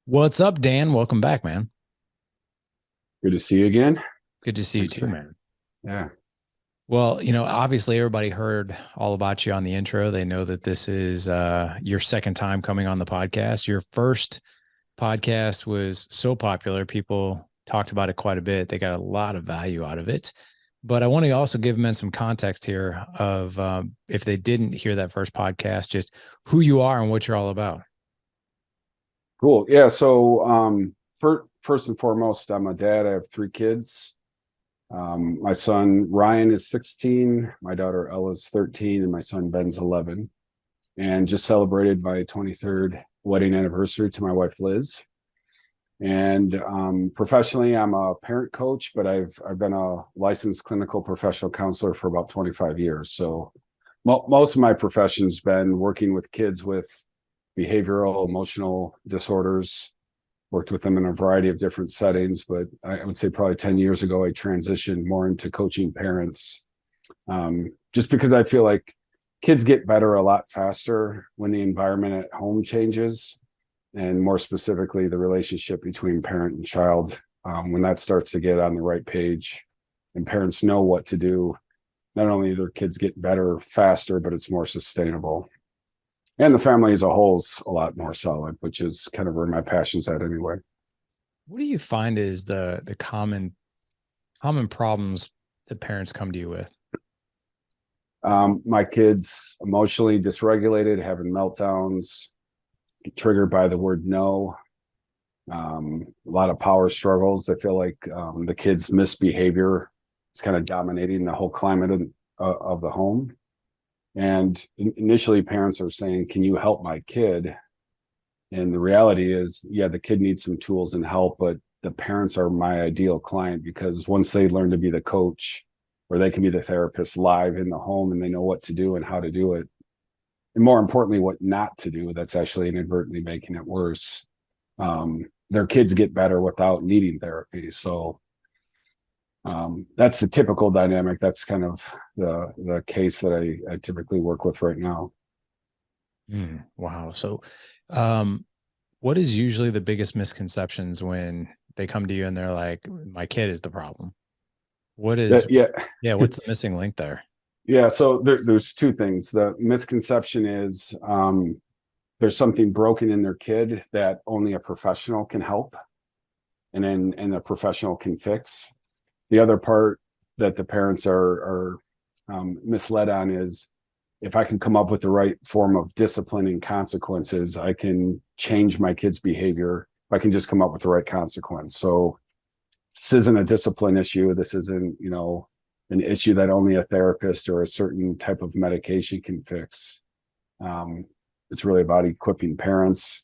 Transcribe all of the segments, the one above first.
What's up, Dan? Welcome back, man. Good to see you again. Good to see you Thanks too, for, man. yeah. Well, obviously everybody heard all about you on the intro. They know that this is your second time coming on the podcast. Your first podcast was so popular, people talked about it quite a bit. They got a lot of value out of it. But I want to also give men some context here of if they didn't hear that first podcast, just who you are and what you're all about. Cool. Yeah. So, first and foremost, I'm a dad. I have three kids. My son Ryan is 16, my daughter Ella is 13, and my son Ben's 11. And just celebrated my 23rd wedding anniversary to my wife Liz. And professionally, I'm a parent coach, but I've been a licensed clinical professional counselor for about 25 years. So, most of my profession's been working with kids with behavioral, emotional disorders, worked with them in a variety of different settings. But I would say probably 10 years ago, I transitioned more into coaching parents, just because I feel like kids get better a lot faster when the environment at home changes. And more specifically, the relationship between parent and child, when that starts to get on the right page and parents know what to do, not only do their kids get better faster, but it's more sustainable. And the family as a whole is a lot more solid, which is kind of where my passion's at anyway. What do you find is the common problems that parents come to you with? My kids emotionally dysregulated, having meltdowns, triggered by the word no. A lot of power struggles. They feel like the kids' misbehavior is kind of dominating the whole climate of the home. And initially, parents are saying, "Can you help my kid?" And the reality is, yeah, the kid needs some tools and help, but the parents are my ideal client because once they learn to be the coach or they can be the therapist live in the home and they know what to do and how to do it, and more importantly, what not to do, that's actually inadvertently making it worse. Their kids get better without needing therapy. So that's the typical dynamic. That's kind of the case that I typically work with right now. Wow. So, um, what is usually the biggest misconceptions when they come to you and they're like, "My kid is the problem." What is, Yeah, yeah, what's the missing link there? yeah. So there's two things. The misconception is there's something broken in their kid that only a professional can help, and a professional can fix. The other part that the parents are misled on is if I can come up with the right form of discipline and consequences, I can change my kid's behavior. If I can just come up with the right consequence. So this isn't a discipline issue. This isn't, an issue that only a therapist or a certain type of medication can fix. Um, it's really about equipping parents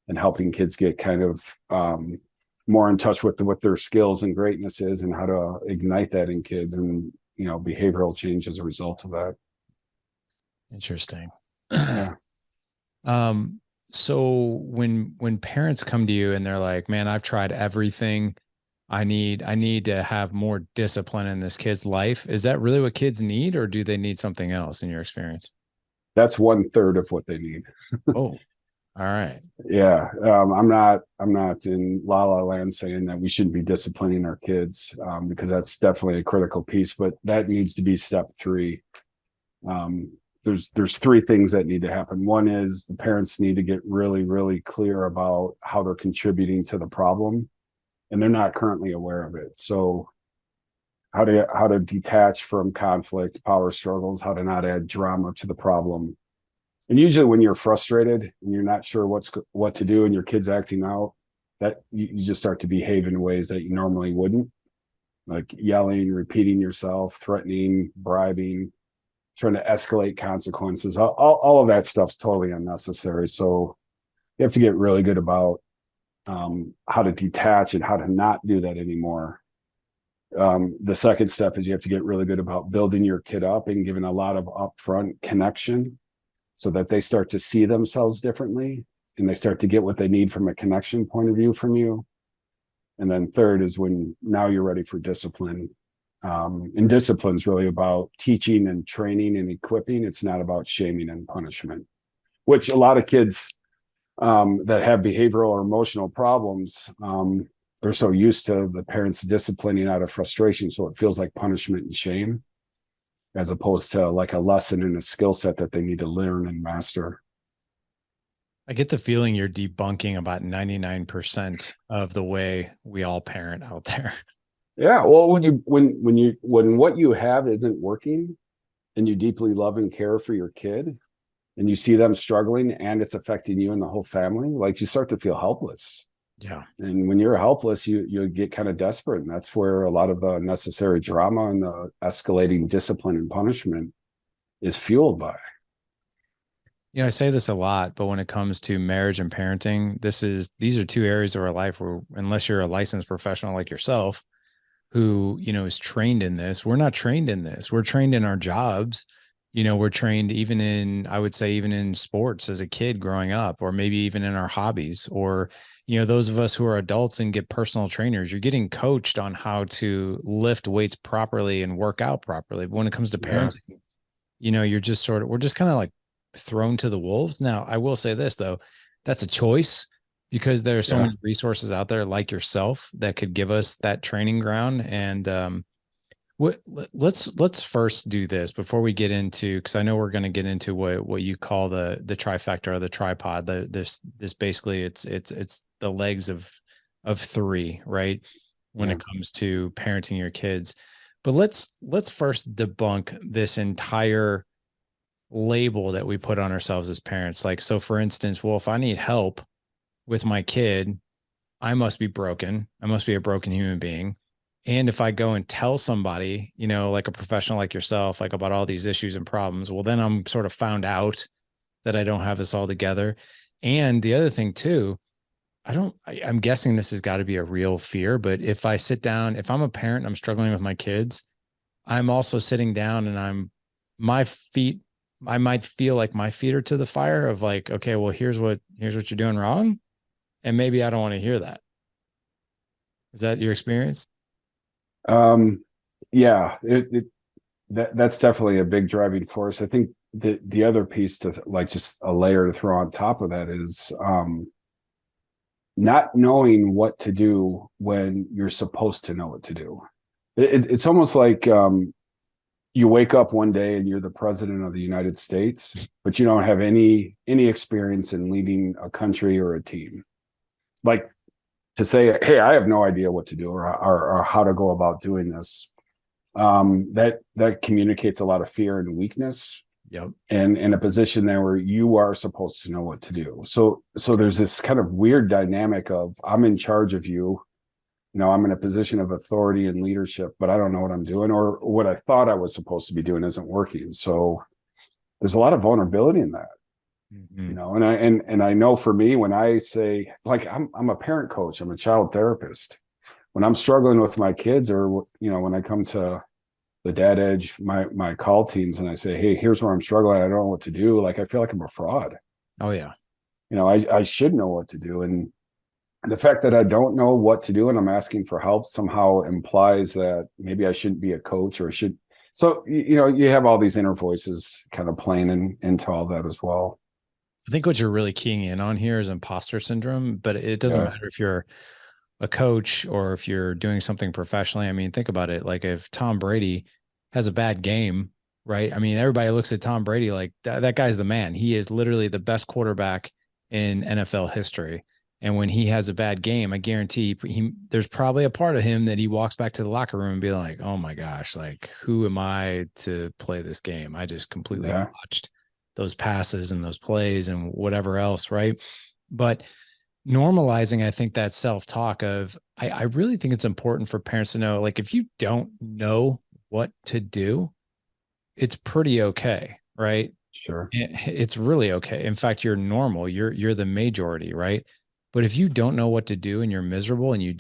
and helping kids get kind of more in touch with what their skills and greatness is and how to ignite that in kids and behavioral change as a result of that. Interesting. Yeah. Um, so when parents come to you and they're like, "Man, I've tried everything. I need to have more discipline in this kid's life." Is that really what kids need, or do they need something else in your experience? That's one third of what they need. Oh, all right. Yeah. I'm not in la la land saying that we shouldn't be disciplining our kids, because that's definitely a critical piece, but that needs to be step three. um, there's three things that need to happen. One is the parents need to get really, really clear about how they're contributing to the problem, and they're not currently aware of it. So how to detach from conflict, power struggles, how to not add drama to the problem. And usually when you're frustrated and you're not sure what to do and your kid's acting out, that you just start to behave in ways that you normally wouldn't, like yelling, repeating yourself, threatening, bribing, trying to escalate consequences. All of that stuff's totally unnecessary. So you have to get really good about how to detach and how to not do that anymore. The second step is you have to get really good about building your kid up and giving a lot of upfront connection so that they start to see themselves differently and they start to get what they need from a connection point of view from you. And then third is when now you're ready for discipline. And discipline is really about teaching and training and equipping. It's not about shaming and punishment, which a lot of kids that have behavioral or emotional problems, they're so used to the parents disciplining out of frustration, so it feels like punishment and shame, as opposed to like a lesson and a skill set that they need to learn and master. I get the feeling you're debunking about 99% of the way we all parent out there. Yeah, well, when what you have isn't working, and you deeply love and care for your kid, and you see them struggling, and it's affecting you and the whole family, like you start to feel helpless. Yeah. And when you're helpless, you get kind of desperate, and that's where a lot of the necessary drama and the escalating discipline and punishment is fueled by. I say this a lot, but when it comes to marriage and parenting, these are two areas of our life where, unless you're a licensed professional like yourself, who, is trained in this, we're not trained in this. We're trained in our jobs. We're trained even in, I would say, even in sports as a kid growing up, or maybe even in our hobbies, or, those of us who are adults and get personal trainers, you're getting coached on how to lift weights properly and work out properly. But when it comes to Yeah, parenting, you're just we're just kind of like thrown to the wolves. Now, I will say this though, that's a choice, because there are so yeah. many resources out there like yourself that could give us that training ground. And what let's first do this before we get into, because I know we're going to get into what you call the trifecta or the tripod. This basically it's the legs of three, right? When Yeah. it comes to parenting your kids. But let's first debunk this entire label that we put on ourselves as parents. Like, so for instance, well, if I need help with my kid, I must be broken. I must be a broken human being. And if I go and tell somebody, like a professional like yourself, like about all these issues and problems, well, then I'm sort of found out that I don't have this all together. And the other thing too, I'm guessing this has got to be a real fear, but if I sit down, if I'm a parent, I'm struggling with my kids, I'm also sitting down and my feet, I might feel like my feet are to the fire of like, okay, well, here's what you're doing wrong. And maybe I don't want to hear that. Is that your experience? um yeah, that's definitely a big driving force. I think the other piece, to like just a layer to throw on top of that, is not knowing what to do when you're supposed to know what to do. It's almost like you wake up one day and you're the president of the United States, but you don't have any experience in leading a country or a team. Like, to say, "Hey, I have no idea what to do, or how to go about doing this." That communicates a lot of fear and weakness, Yep. and in a position there where you are supposed to know what to do. So there's this kind of weird dynamic of, I'm in charge of you. I'm in a position of authority and leadership, but I don't know what I'm doing, or what I thought I was supposed to be doing isn't working. So there's a lot of vulnerability in that. Mm-hmm. And I know for me, when I say, like, I'm a parent coach, I'm a child therapist. When I'm struggling with my kids, or when I come to the dad edge, my call teams, and I say, "Hey, here's where I'm struggling, I don't know what to do," like, I feel like I'm a fraud. Oh yeah. I should know what to do. And the fact that I don't know what to do and I'm asking for help somehow implies that maybe I shouldn't be a coach, or should. So you have all these inner voices kind of playing into all that as well. I think what you're really keying in on here is imposter syndrome, but it doesn't Yeah, matter if you're a coach or if you're doing something professionally. I mean, think about it. Like, if Tom Brady has a bad game, right? I mean, everybody looks at Tom Brady like that guy's the man. He is literally the best quarterback in NFL history. And when he has a bad game, I guarantee there's probably a part of him that he walks back to the locker room and be like, "Oh my gosh, like, who am I to play this game? I just completely yeah, botched those passes and those plays and whatever else." Right. But normalizing, I think, that self-talk of, I really think it's important for parents to know, like, if you don't know what to do, it's pretty okay, right? sure, It's really okay. In fact, you're normal. You're the majority, right? But if you don't know what to do and you're miserable and you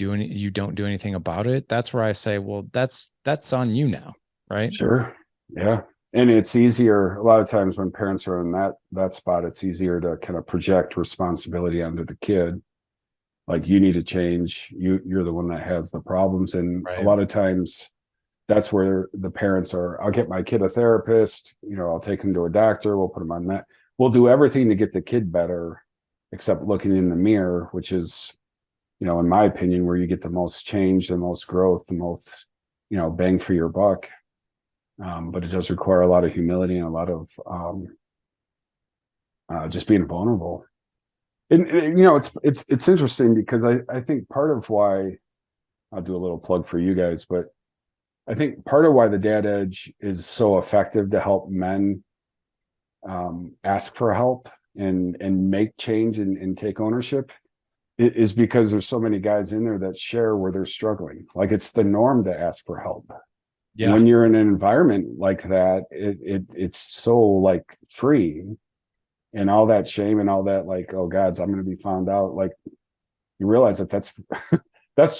don't do anything about it, that's where I say, well, that's on you now, right? sure, yeah. And it's easier a lot of times when parents are in that spot. It's easier to kind of project responsibility onto the kid, like, you need to change, you're the one that has the problems. And a Right. lot of times that's where the parents are, "I'll get my kid a therapist, I'll take him to a doctor, we'll put him on that, we'll do everything to get the kid better, except looking in the mirror, which is, in my opinion, where you get the most change, the most growth, the most, bang for your buck. But it does require a lot of humility and a lot of just being vulnerable. And it's interesting because I think part of why, I'll do a little plug for you guys, but I think part of why the Dad Edge is so effective to help men ask for help and make change and take ownership is because there's so many guys in there that share where they're struggling. Like, it's the norm to ask for help. Yeah. When you're in an environment like that, it's so like free, and all that shame and all that, like, oh God, I'm going to be found out. Like, you realize that's that's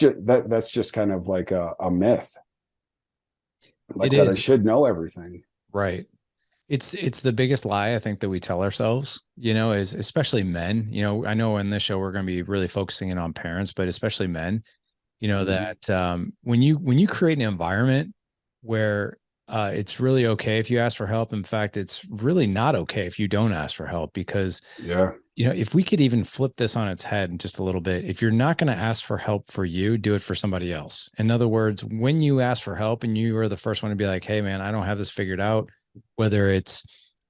just kind of like a myth. Like, that I should know everything. Right. It's the biggest lie I think that we tell ourselves, is especially men. I know in this show we're going to be really focusing in on parents, but especially men, that when you create an environment where it's really okay if you ask for help. In fact, it's really not okay if you don't ask for help, because if we could even flip this on its head just a little bit, if you're not going to ask for help for you, do it for somebody else. In other words, when you ask for help and you are the first one to be like, hey man, I don't have this figured out, whether it's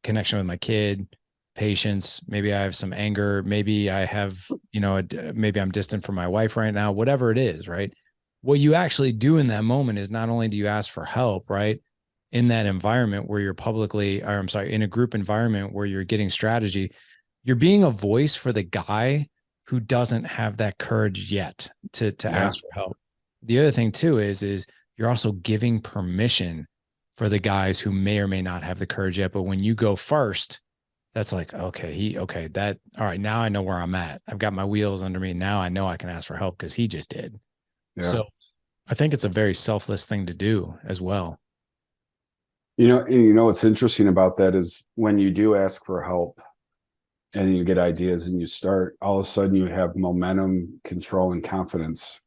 connection with my kid, patience, maybe I have some anger, maybe I have, maybe I'm distant from my wife right now, whatever it is, right? What you actually do in that moment is not only do you ask for help, right? In that environment where you're in a group environment where you're getting strategy, you're being a voice for the guy who doesn't have that courage yet to ask for help. The other thing too is you're also giving permission for the guys who may or may not have the courage yet. But when you go first, that's like, all right, now I know where I'm at. I've got my wheels under me. Now I know I can ask for help because he just did. Yeah. So I think it's a very selfless thing to do as well. What's interesting about that is when you do ask for help and you get ideas and you start, all of a sudden you have momentum, control, and confidence,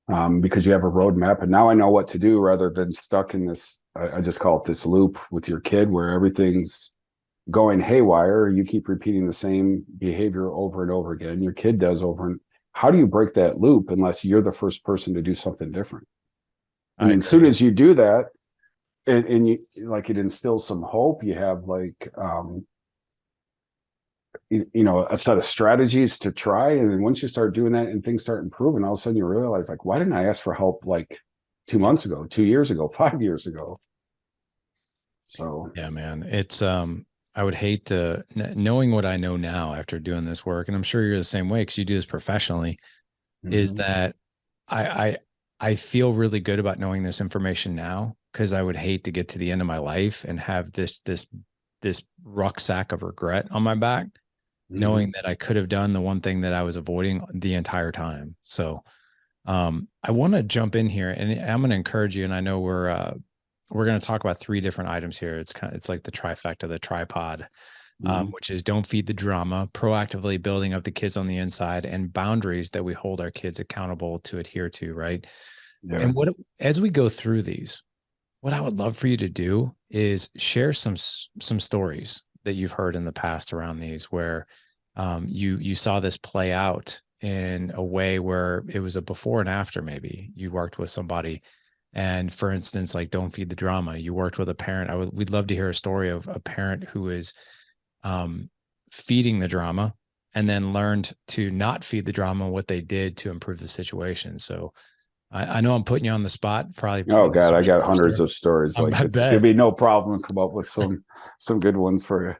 because you have a roadmap. And now I know what to do, rather than stuck in this, I just call it this loop with your kid where everything's going haywire. You keep repeating the same behavior over and over again. Your kid does over and how do you break that loop unless you're the first person to do something different? I mean, as soon as you do that, and you, like, it instills some hope. You have like, a set of strategies to try. And then once you start doing that and things start improving, all of a sudden you realize, like, why didn't I ask for help like 2 months ago, 2 years ago, 5 years ago? So, yeah, man, it's, I would hate to, knowing what I know now after doing this work, and I'm sure you're the same way because you do this professionally, is that I feel really good about knowing this information now, because I would hate to get to the end of my life and have this rucksack of regret on my back, knowing that I could have done the one thing that I was avoiding the entire time. So I want to jump in here, and I'm going to encourage you. And I know we're going to talk about 3 different items here. It's like the trifecta, the tripod, which is don't feed the drama, proactively building up the kids on the inside, and boundaries that we hold our kids accountable to adhere to. Right. Yeah. And as we go through these, what I would love for you to do is share some stories that you've heard in the past around these, where you saw this play out in a way where it was a before and after. Maybe you worked with somebody, and for instance, like, don't feed the drama, you worked with a parent. We'd love to hear a story of a parent who is feeding the drama and then learned to not feed the drama, what they did to improve the situation. So I know I'm putting you on the spot. Probably. Oh God, I got hundreds of stories. Like, it's gonna be no problem to come up with some good ones for you.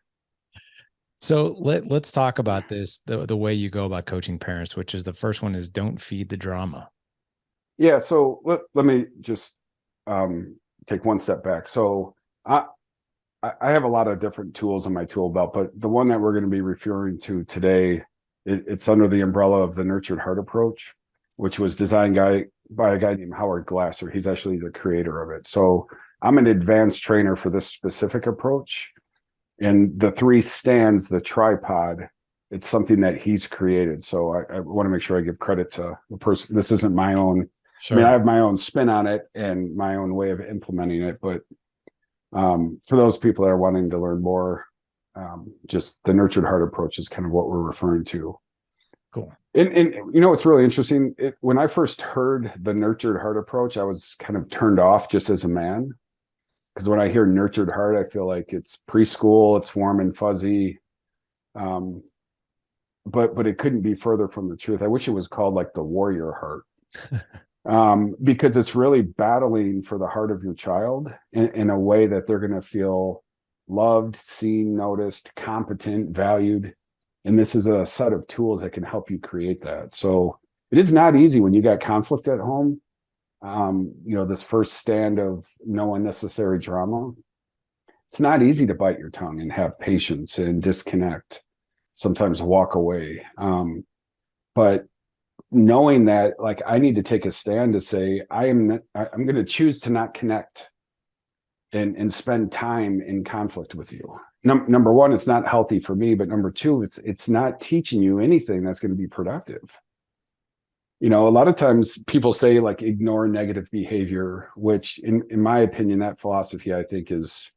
So let's talk about this, the way you go about coaching parents, which is the first one is don't feed the drama. Yeah. So let me just take one step back. So I have a lot of different tools in my tool belt, but the one that we're going to be referring to today, it's under the umbrella of the Nurtured Heart approach, which was designed by a guy named Howard Glasser. He's actually the creator of it. So I'm an advanced trainer for this specific approach. And the 3 stands, the tripod, it's something that he's created. So I want to make sure I give credit to the person. This isn't my own. Sure. I mean, I have my own spin on it and my own way of implementing it. But for those people that are wanting to learn more, Just the nurtured heart approach is kind of what we're referring to. Cool. And it's really interesting. When I first heard the nurtured heart approach, I was kind of turned off just as a man. Because when I hear nurtured heart, I feel like it's preschool, it's warm and fuzzy. But it couldn't be further from the truth. I wish it was called like the warrior heart. Because it's really battling for the heart of your child in a way that they're going to feel loved, seen, noticed, competent, valued. And this is a set of tools that can help you create that. So it is not easy when you got conflict at home. This first stand of no unnecessary drama. It's not easy to bite your tongue and have patience and disconnect, sometimes walk away. But knowing that, like, I need to take a stand to say, I'm going to choose to not connect and spend time in conflict with you. Number one, it's not healthy for me, but number two, it's not teaching you anything that's going to be productive. A lot of times people say like ignore negative behavior, which in my opinion, that philosophy, I think, is,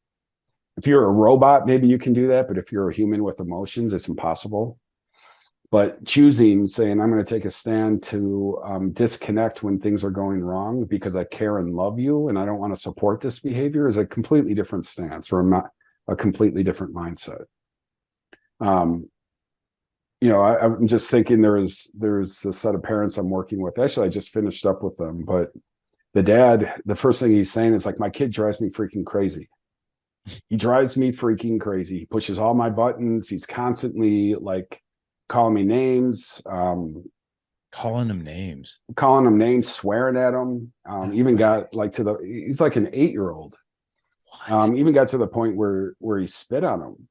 if you're a robot, maybe you can do that. But if you're a human with emotions, it's impossible. But saying, I'm going to take a stand to disconnect when things are going wrong because I care and love you and I don't want to support this behavior, is a completely different stance, or a completely different mindset. I'm just thinking there's this set of parents I'm working with. Actually, I just finished up with them, but the dad, the first thing he's saying is like, my kid drives me freaking crazy. He drives me freaking crazy. He pushes all my buttons. He's constantly like calling me names. Calling them names, swearing at him. Even got like he's like an 8-year-old. Even got to the point where he spit on him.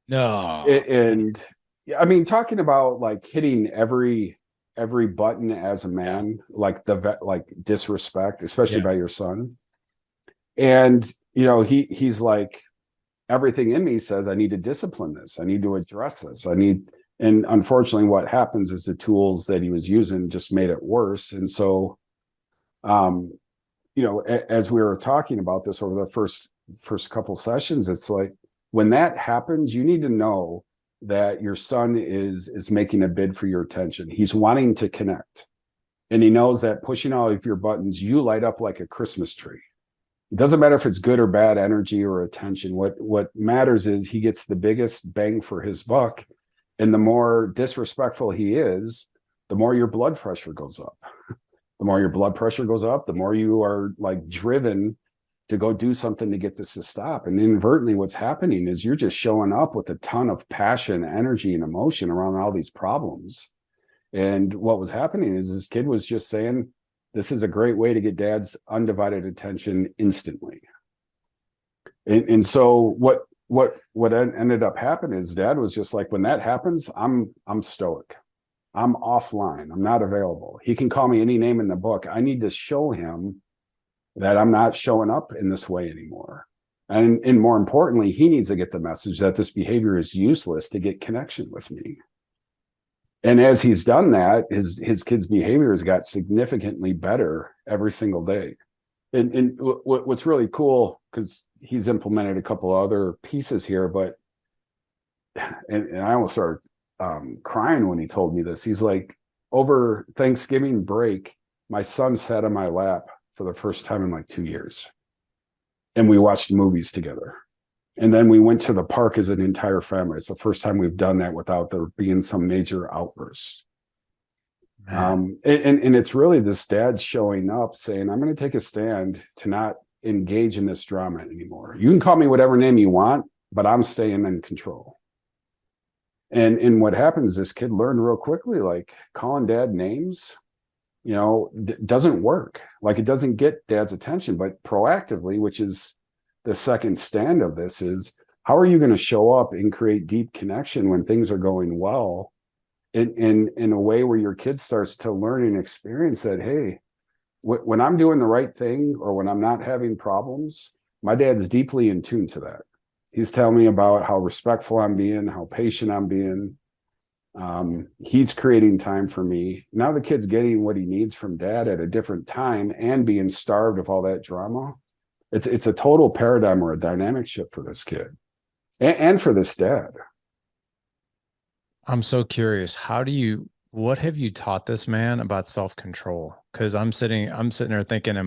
No. And I mean, talking about like hitting every button as a man, like disrespect, especially by your son. And he's like, everything in me says I need to discipline this. I need to address this. And unfortunately, what happens is the tools that he was using just made it worse. And so, as we were talking about this over the first couple sessions, it's like, when that happens, you need to know that your son is making a bid for your attention. He's wanting to connect. And he knows that pushing all of your buttons, you light up like a Christmas tree. It doesn't matter if it's good or bad energy or attention. What matters is he gets the biggest bang for his buck. And the more disrespectful he is, the more your blood pressure goes up. The more your blood pressure goes up, the more you are like driven to go do something to get this to stop. And inadvertently, what's happening is you're just showing up with a ton of passion, energy, and emotion around all these problems. And what was happening is this kid was just saying, this is a great way to get dad's undivided attention instantly. And so what ended up happening is dad was just like, when that happens, I'm stoic. I'm offline. I'm not available. He can call me any name in the book. I need to show him that I'm not showing up in this way anymore. And more importantly, he needs to get the message that this behavior is useless to get connection with me. And as he's done that, his kid's behavior has got significantly better every single day. And what's really cool, because he's implemented a couple other pieces here, but and I almost started crying when he told me this. He's like, over Thanksgiving break, my son sat on my lap for the first time in like 2 years. And we watched movies together. And then we went to the park as an entire family. It's the first time we've done that without there being some major outburst. And it's really this dad showing up saying, I'm going to take a stand to not engage in this drama anymore. You can call me whatever name you want, but I'm staying in control. And what happens, this kid learned real quickly, like calling dad names, doesn't work. Like, it doesn't get dad's attention. But proactively, which is the second stand of this, is how are you going to show up and create deep connection when things are going well, in a way where your kid starts to learn and experience that, hey, when I'm doing the right thing or when I'm not having problems, my dad's deeply in tune to that. He's telling me about how respectful I'm being, how patient I'm being. He's creating time for me. Now the kid's getting what he needs from dad at a different time and being starved of all that drama. It's a total paradigm or a dynamic shift for this kid. and for this dad. I'm so curious. What have you taught this man about self-control? Because I'm sitting there thinking,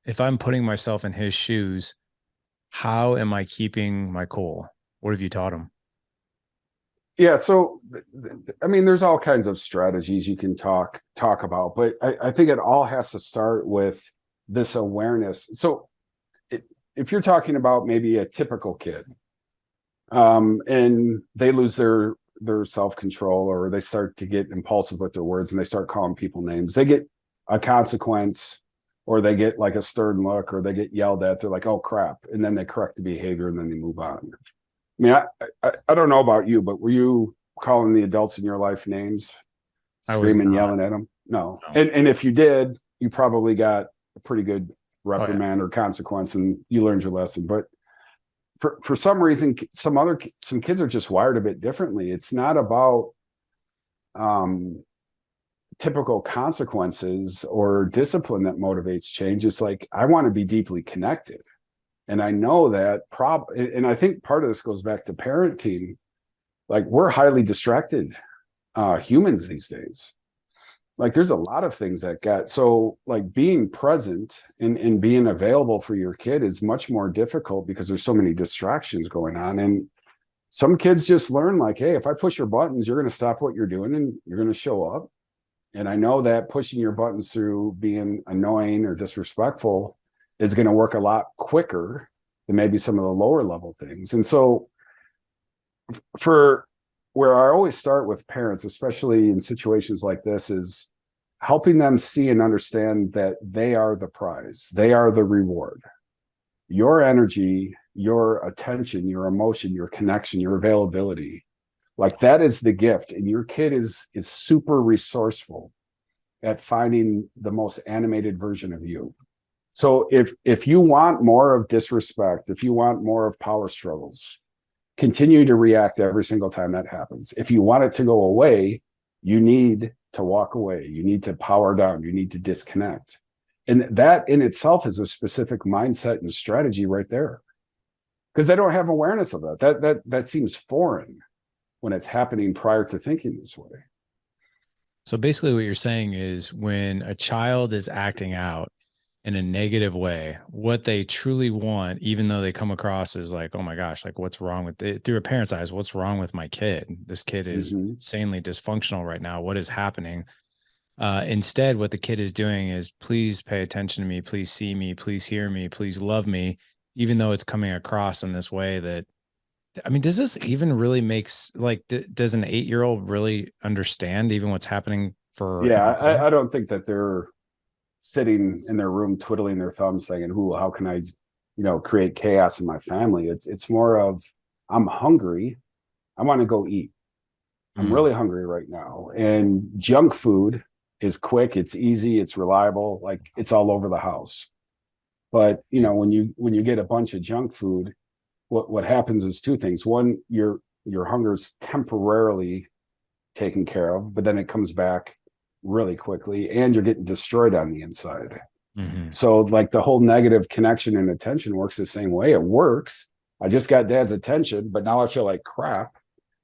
if I'm putting myself in his shoes, how am I keeping my cool? What have you taught him? Yeah, so I mean, there's all kinds of strategies you can talk about, but I think it all has to start with this awareness. So if you're talking about maybe a typical kid, and they lose their self-control, or they start to get impulsive with their words and they start calling people names, they get a consequence, or they get like a stern look, or they get yelled at, they're like, oh crap, and then they correct the behavior and then they move on. I mean, I don't know about you, but were you calling the adults in your life names, I was screaming, not. yelling at them? No. No. And if you did, you probably got a pretty good Oh, yeah. reprimand or consequence, and you learned your lesson. But for some reason, some kids are just wired a bit differently. It's not about typical consequences or discipline that motivates change. It's like, I want to be deeply connected. And I know that and I think part of this goes back to parenting. Like, we're highly distracted humans these days. Like, there's a lot of things that like being present and being available for your kid is much more difficult because there's so many distractions going on. And some kids just learn like, hey, if I push your buttons, you're going to stop what you're doing and you're going to show up. And I know that pushing your buttons through being annoying or disrespectful is going to work a lot quicker than maybe some of the lower level things. And so for where I always start with parents, especially in situations like this, is helping them see and understand that they are the prize. They are the reward. Your energy, your attention, your emotion, your connection, your availability, like, that is the gift. And your kid is super resourceful at finding the most animated version of you. So if you want more of disrespect, if you want more of power struggles, continue to react every single time that happens. If you want it to go away, you need to walk away. You need to power down. You need to disconnect. And that in itself is a specific mindset and strategy right there, because they don't have awareness of that. That seems foreign when it's happening prior to thinking this way. So basically what you're saying is, when a child is acting out in a negative way, what they truly want, even though they come across as like, oh my gosh, like, what's wrong with it, through a parent's eyes, what's wrong with my kid? This kid is insanely dysfunctional right now. What is happening? Instead, what the kid is doing is, please pay attention to me, please see me, please hear me, please love me, even though it's coming across in this way that, I mean, does this even really does an 8-year-old really understand even what's happening for Yeah, him? I don't think that they're sitting in their room twiddling their thumbs saying, "Ooh, how can I, create chaos in my family?" It's more of, I'm hungry, I want to go eat. I'm really hungry right now. And junk food is quick, it's easy, it's reliable, like, it's all over the house. But when you get a bunch of junk food, what happens is two things. One, your hunger's temporarily taken care of, but then it comes back really quickly, and you're getting destroyed on the inside. So, like, the whole negative connection and attention works the same way. It works. I just got dad's attention, but now I feel like crap.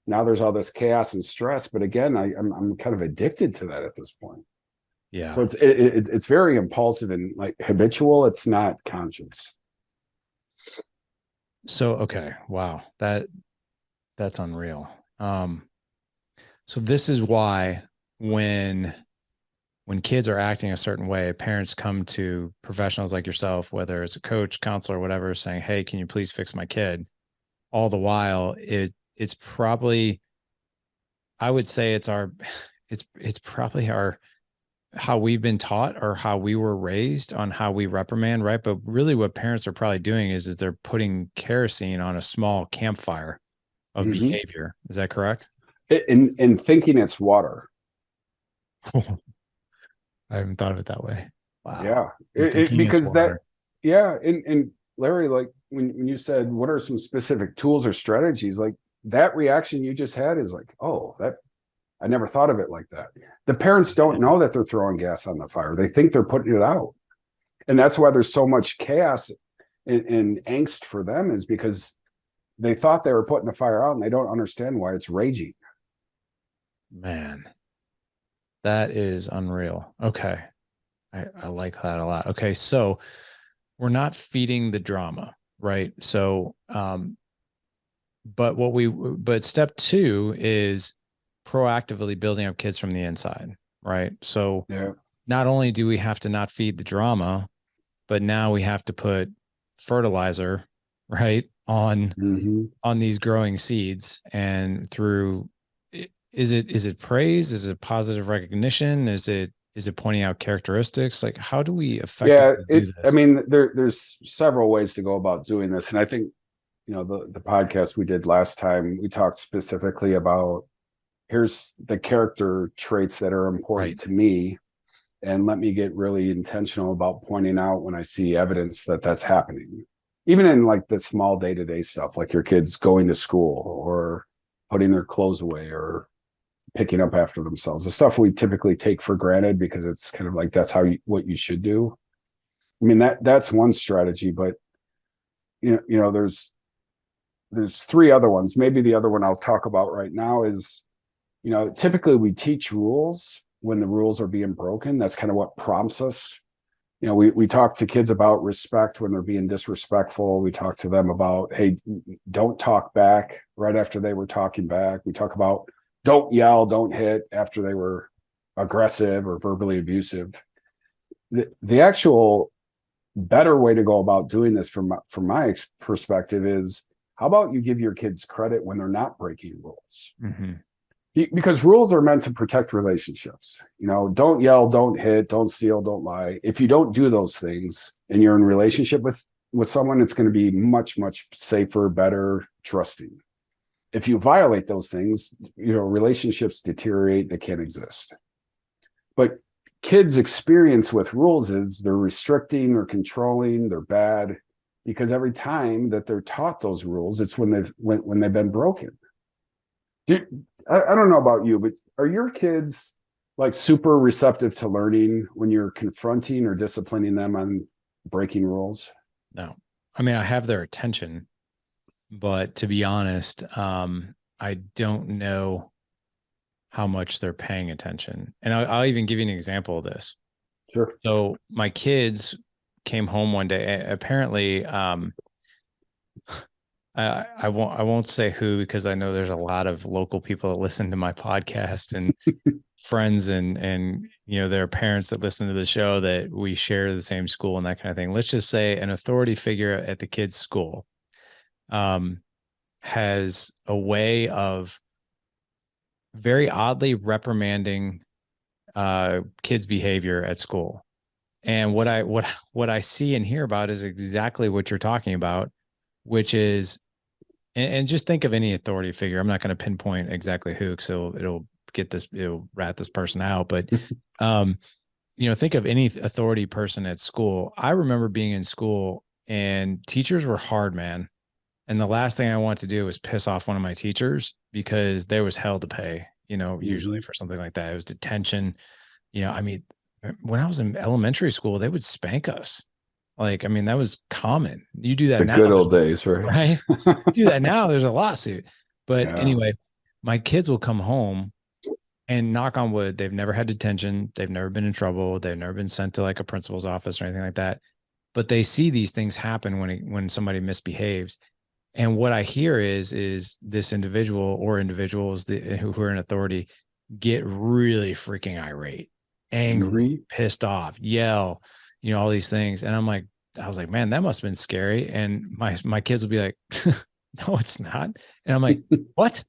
Now there's all this chaos and stress. But again, I'm kind of addicted to that at this point. Yeah. So it's very impulsive and like habitual. It's not conscious. So, okay. Wow. That's unreal. So this is why when kids are acting a certain way, parents come to professionals like yourself, whether it's a coach, counselor, whatever, saying, hey, can you please fix my kid? All the while, it's probably, I would say it's probably how we've been taught or how we were raised on how we reprimand, right? But really what parents are probably doing is they're putting kerosene on a small campfire of behavior. Is that correct? In thinking it's water. I haven't thought of it that way. Wow. Yeah. Because that, yeah. And Larry, like, when you said, what are some specific tools or strategies, like, that reaction you just had is like, oh, that, I never thought of it like that. The parents don't know that they're throwing gas on the fire. They think they're putting it out. And that's why there's so much chaos and angst for them, is because they thought they were putting the fire out, and they don't understand why it's raging. Man, that is unreal. Okay. I like that a lot. Okay. So we're not feeding the drama, right? So, but step two is proactively building up kids from the inside, right? So Yeah. not only do we have to not feed the drama, but now we have to put fertilizer, right, Mm-hmm. on these growing seeds. And through, is it praise? Is it positive recognition? Is it pointing out characteristics? Like, how do we Yeah. effectively do I this? mean, there's several ways to go about doing this. And I think, the podcast we did last time, we talked specifically about, here's the character traits that are important Right. to me. And let me get really intentional about pointing out when I see evidence that that's happening. Even in like the small day-to-day stuff, like your kids going to school or putting their clothes away or picking up after themselves, the stuff we typically take for granted because it's kind of like that's what you should do. I mean, that's one strategy, but there's three other ones. Maybe the other one I'll talk about right now is, typically we teach rules when the rules are being broken. That's kind of what prompts us. We talk to kids about respect when they're being disrespectful. We talk to them about, hey, don't talk back right after they were talking back. We talk about don't yell, don't hit after they were aggressive or verbally abusive. The actual better way to go about doing this from my perspective is, how about you give your kids credit when they're not breaking rules? Mm-hmm. Because rules are meant to protect relationships. Don't yell, don't hit, don't steal, don't lie. If you don't do those things and you're in a relationship with someone, it's going to be much, much safer, better, trusting. If you violate those things, relationships deteriorate, they can't exist. But kids' experience with rules is they're restricting or controlling, they're bad, because every time that they're taught those rules, it's when they've been broken. I don't know about you, but are your kids like super receptive to learning when you're confronting or disciplining them on breaking rules? No, I mean, I have their attention, but to be honest, I don't know how much they're paying attention. And I'll even give you an example of this. Sure. So my kids came home one day. Apparently, I won't say who, because I know there's a lot of local people that listen to my podcast and friends and their parents that listen to the show that we share the same school and that kind of thing. Let's just say an authority figure at the kids' school um, has a way of very oddly reprimanding kids' behavior at school. And what I see and hear about is exactly what you're talking about, which is, and just think of any authority figure. I'm not going to pinpoint exactly who, so it'll rat this person out. But think of any authority person at school. I remember being in school and teachers were hard, man. And the last thing I want to do was piss off one of my teachers because there was hell to pay, usually Mm-hmm. for something like that. It was detention. I mean, when I was in elementary school, they would spank us. Like, I mean, that was common. You do that The now, good old days, right? right? You do that now, there's a lawsuit. But Yeah. anyway, my kids will come home and knock on wood, they've never had detention. They've never been in trouble. They've never been sent to like a principal's office or anything like that. But they see these things happen when somebody misbehaves. And what I hear is this individual or individuals who are in authority get really freaking irate, Mm-hmm. angry, pissed off, yell, all these things. And I was like, man, that must have been scary. And my kids will be like, no, it's not. And I'm like, what?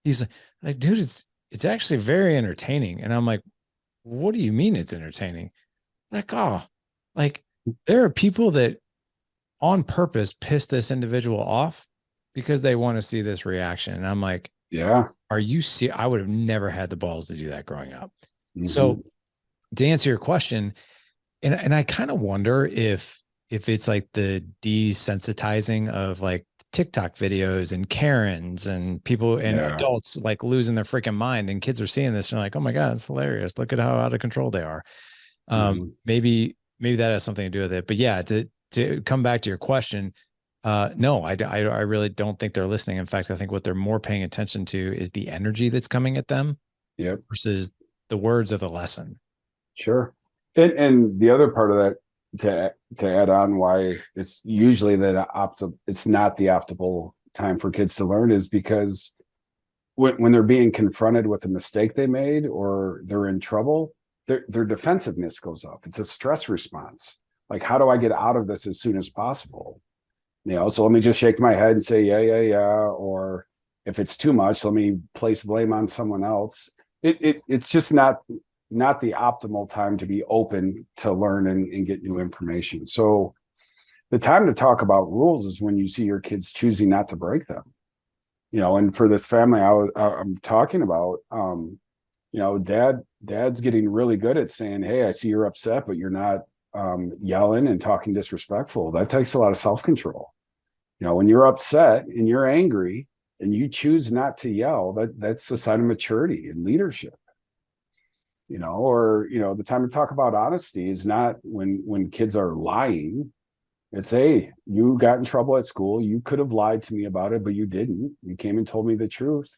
He's like, dude, it's actually very entertaining. And I'm like, what do you mean it's entertaining? Like, oh, like there are people that on purpose piss this individual off because they want to see this reaction. And I'm like, Yeah. are you see? I would have never had the balls to do that growing up. Mm-hmm. So to answer your question, and I kind of wonder if it's like the desensitizing of like TikTok videos and Karens and people and Yeah. adults like losing their freaking mind, and kids are seeing this and they're like, oh my God, it's hilarious. Look at how out of control they are. Mm-hmm. Maybe that has something to do with it. But yeah, to come back to your question, No, I really don't think they're listening. In fact, I think what they're more paying attention to is the energy that's coming at them Yep. versus the words of the lesson. Sure. And the other part of that, to add on why it's usually it's not the optimal time for kids to learn, is because when they're being confronted with a mistake they made or they're in trouble, their defensiveness goes up. It's a stress response. Like, how do I get out of this as soon as possible? So let me just shake my head and say, yeah. Or if it's too much, let me place blame on someone else. It's just not the optimal time to be open to learn and get new information. So the time to talk about rules is when you see your kids choosing not to break them. And for this family I'm talking about, dad's getting really good at saying, hey, I see you're upset, but you're not yelling and talking disrespectful. That takes a lot of self-control. When you're upset and you're angry and you choose not to yell, that's a sign of maturity and leadership. Or the time to talk about honesty is not when kids are lying. It's, hey, you got in trouble at school. You could have lied to me about it, but you didn't. You came and told me the truth.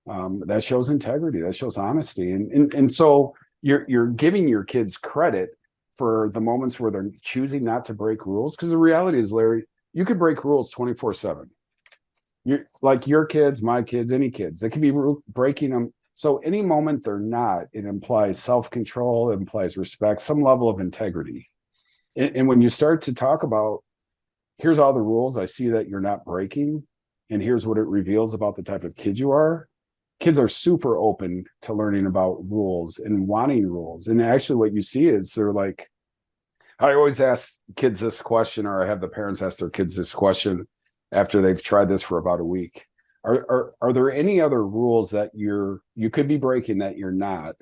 That shows integrity. That shows honesty. And so you're giving your kids credit for the moments where they're choosing not to break rules. Because the reality is, Larry, you could break rules 24/7. You're like your kids, my kids, any kids. They could be breaking them. So any moment they're not, it implies self-control, it implies respect, some level of integrity. And when you start to talk about, here's all the rules I see that you're not breaking, and here's what it reveals about the type of kid you are, kids are super open to learning about rules and wanting rules. And actually what you see is they're like, I always ask kids this question, or I have the parents ask their kids this question after they've tried this for about a week. Are there any other rules that you could be breaking that you're not,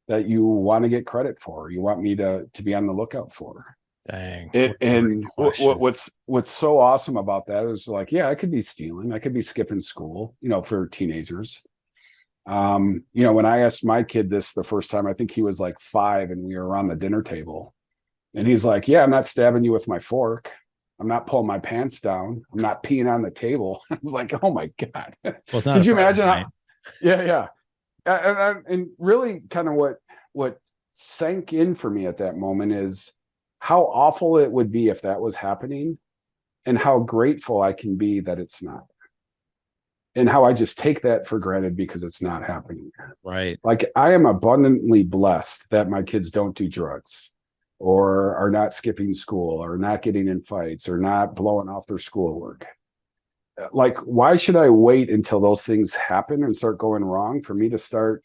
that you want to get credit for, you want me to be on the lookout for? Dang. And what's so awesome about that is, like, yeah, I could be stealing, I could be skipping school, for teenagers. When I asked my kid this the first time, I think he was like 5, and we were around the dinner table, and he's like, yeah, I'm not stabbing you with my fork, I'm not pulling my pants down, I'm not peeing on the table. I was like, oh my God. Well, it's not Could you Friday imagine night. yeah. And really kind of what sank in for me at that moment is how awful it would be if that was happening, and how grateful I can be that it's not, and how I just take that for granted because it's not happening. Right. Like, I am abundantly blessed that my kids don't do drugs, or are not skipping school, or not getting in fights, or not blowing off their schoolwork. Like, why should I wait until those things happen and start going wrong for me to start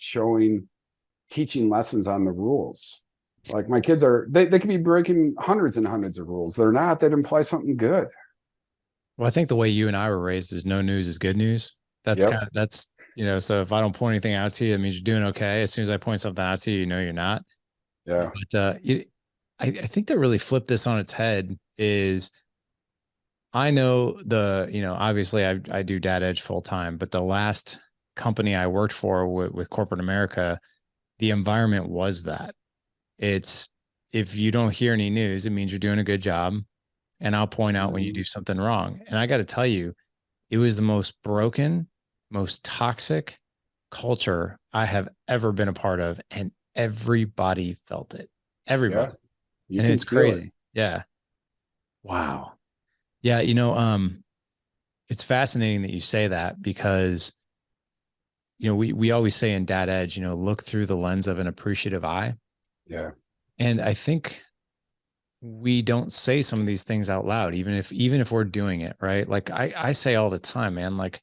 teaching lessons on the rules? Like, my kids they could be breaking hundreds and hundreds of rules. They're not. That implies something good. Well, I think the way you and I were raised is no news is good news. Yep. So if I don't point anything out to you, it means you're doing okay. As soon as I point something out to you, you're not. Yeah. But I think that really flipped this on its head is I know obviously I do dad edge full time, but the last company I worked for with corporate America, the environment was that it's, if you don't hear any news, it means you're doing a good job. And I'll point out when you do something wrong. And I got to tell you, it was the most broken, most toxic culture I have ever been a part of. And everybody felt it. Everybody. Yeah. You And can it's feel it. crazy. Yeah. Wow. Yeah. It's fascinating that you say that because, we always say in dad edge, look through the lens of an appreciative eye. Yeah. And I think we don't say some of these things out loud, even if we're doing it right. Like I say all the time, man, like,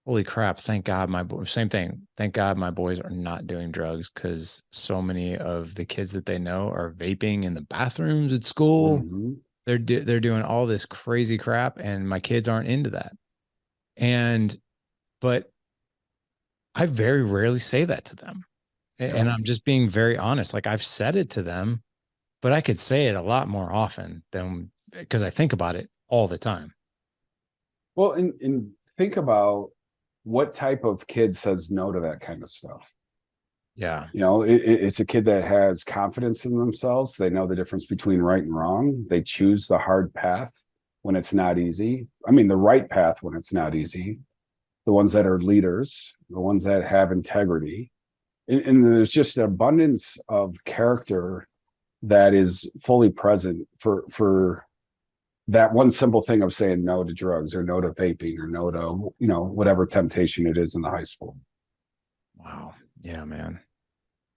holy crap, thank God same thing. Thank God my boys are not doing drugs, because so many of the kids that they know are vaping in the bathrooms at school. Mm-hmm. They're doing all this crazy crap, and my kids aren't into that. But I very rarely say that to them. Yeah. And I'm just being very honest. Like, I've said it to them, but I could say it a lot more often because I think about it all the time. Well, and think about what type of kid says no to that kind of stuff. Yeah. It's a kid that has confidence in themselves. They know the difference between right and wrong. They choose the hard path when it's not easy. I mean, the right path when it's not easy, the ones that are leaders, the ones that have integrity. And there's just an abundance of character that is fully present for that one simple thing of saying no to drugs or no to vaping or no to, whatever temptation it is in the high school. Wow. Yeah, man.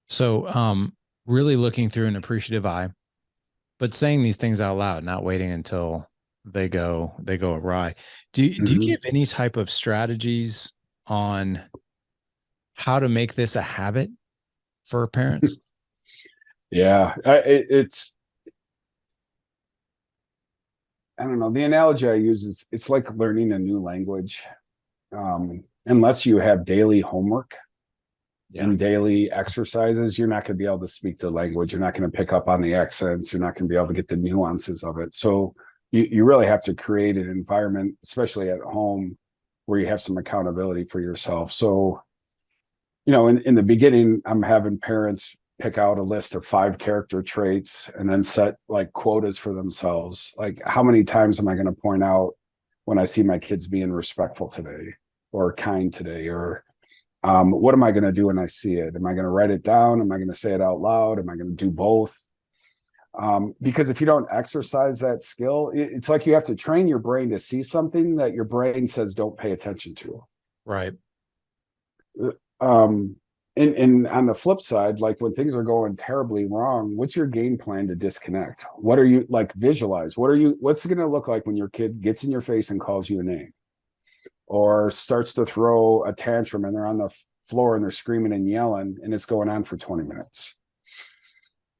So, really looking through an appreciative eye, but saying these things out loud, not waiting until they go awry. Do you Mm-hmm. give any type of strategies on how to make this a habit for parents? Yeah, it's, I don't know. The analogy I use is it's like learning a new language. Unless you have daily homework Yeah. and daily exercises, you're not going to be able to speak the language. You're not going to pick up on the accents. You're not going to be able to get the nuances of it. So you really have to create an environment, especially at home, where you have some accountability for yourself. So, in the beginning, I'm having parents pick out a list of 5 character traits and then set like quotas for themselves. Like, how many times am I going to point out when I see my kids being respectful today or kind today? Or what am I going to do when I see it? Am I going to write it down? Am I going to say it out loud? Am I going to do both? Because if you don't exercise that skill, it's like you have to train your brain to see something that your brain says don't pay attention to. Right. Um, and on the flip side, like when things are going terribly wrong, what's your game plan to disconnect? What are you like visualize? What's it going to look like when your kid gets in your face and calls you a name or starts to throw a tantrum and they're on the floor and they're screaming and yelling and it's going on for 20 minutes?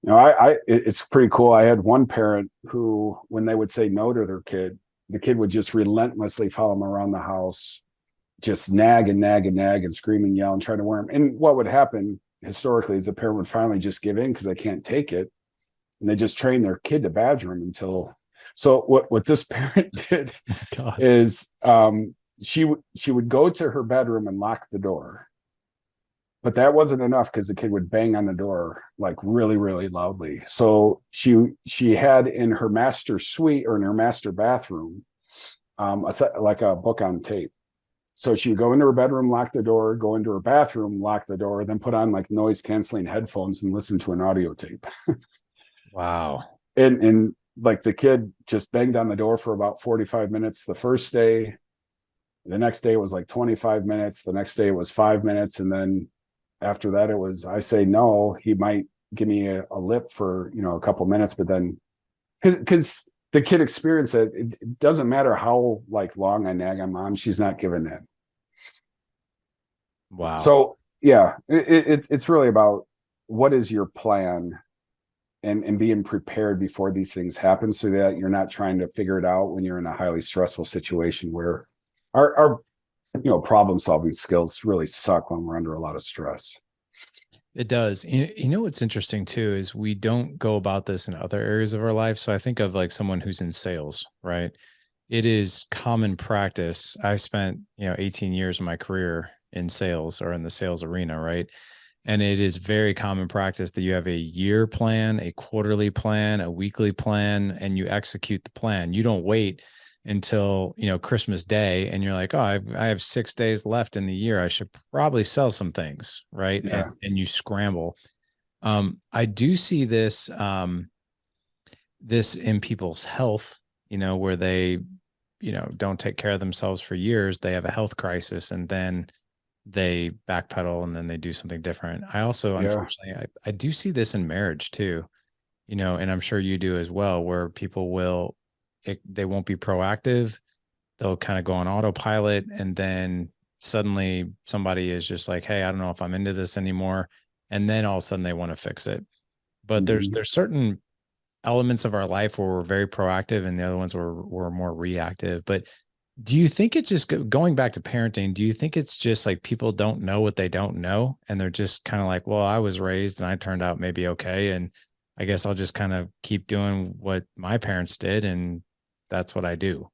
It's pretty cool. I had one parent who, when they would say no to their kid, the kid would just relentlessly follow them around the house, just nag and nag and nag and scream and yell and try to wear them. And what would happen historically is the parent would finally just give in because they can't take it. And they just train their kid to badger him until. So what this parent did is she would go to her bedroom and lock the door. But that wasn't enough because the kid would bang on the door like really, really loudly. So she had in her master suite or in her master bathroom, like a book on tape. So she would go into her bedroom, lock the door, go into her bathroom, lock the door, then put on like noise canceling headphones and listen to an audio tape. Wow. And like the kid just banged on the door for about 45 minutes the first day. The next day it was like 25 minutes. The next day it was 5 minutes. And then after that, it was, I say no, he might give me a lip for, a couple minutes, but then because the kid experienced that it doesn't matter how like long I nag on mom, she's not giving that. Wow. So yeah, it's really about what is your plan and being prepared before these things happen so that you're not trying to figure it out when you're in a highly stressful situation where our problem solving skills really suck when we're under a lot of stress. It does. What's interesting too is we don't go about this in other areas of our life. So I think of like someone who's in sales, right? It is common practice. I spent, 18 years of my career in sales or in the sales arena, right? And it is very common practice that you have a year plan, a quarterly plan, a weekly plan, and you execute the plan. You don't wait until, Christmas Day and you're like, oh, I have 6 days left in the year. I should probably sell some things, right? Yeah. And you scramble. I do see this, this in people's health, where they, don't take care of themselves for years. They have a health crisis and then they backpedal and then they do something different. I also, unfortunately, I do see this in marriage too, and I'm sure you do as well, where people they won't be proactive. They'll kind of go on autopilot. And then suddenly somebody is just like, hey, I don't know if I'm into this anymore. And then all of a sudden they want to fix it. But there's certain elements of our life where we're very proactive and the other ones where we're more reactive. But do you think it's just going back to parenting? Do you think it's just like people don't know what they don't know? And they're just kind of like, well, I was raised and I turned out maybe okay. And I guess I'll just kind of keep doing what my parents did. And that's what I do.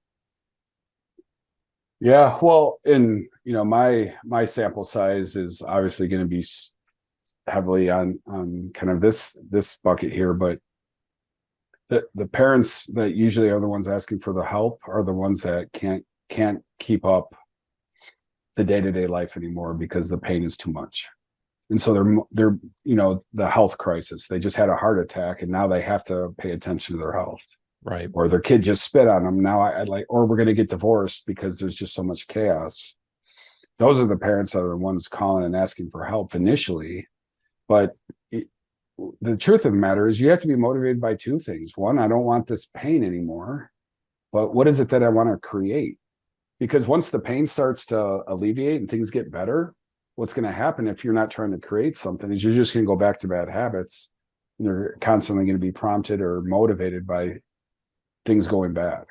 Yeah. Well, my sample size is obviously going to be heavily on kind of this bucket here, but The parents that usually are the ones asking for the help are the ones that can't keep up the day-to-day life anymore because the pain is too much. And so they're the health crisis. They just had a heart attack and now they have to pay attention to their health. Right. Or their kid just spit on them. Now I like, or we're going to get divorced because there's just so much chaos. Those are the parents that are the ones calling and asking for help initially. But the truth of the matter is you have to be motivated by two things. One, I don't want this pain anymore, but what is it that I want to create? Because once the pain starts to alleviate and things get better, what's going to happen if you're not trying to create something is you're just going to go back to bad habits. You're constantly going to be prompted or motivated by things going bad.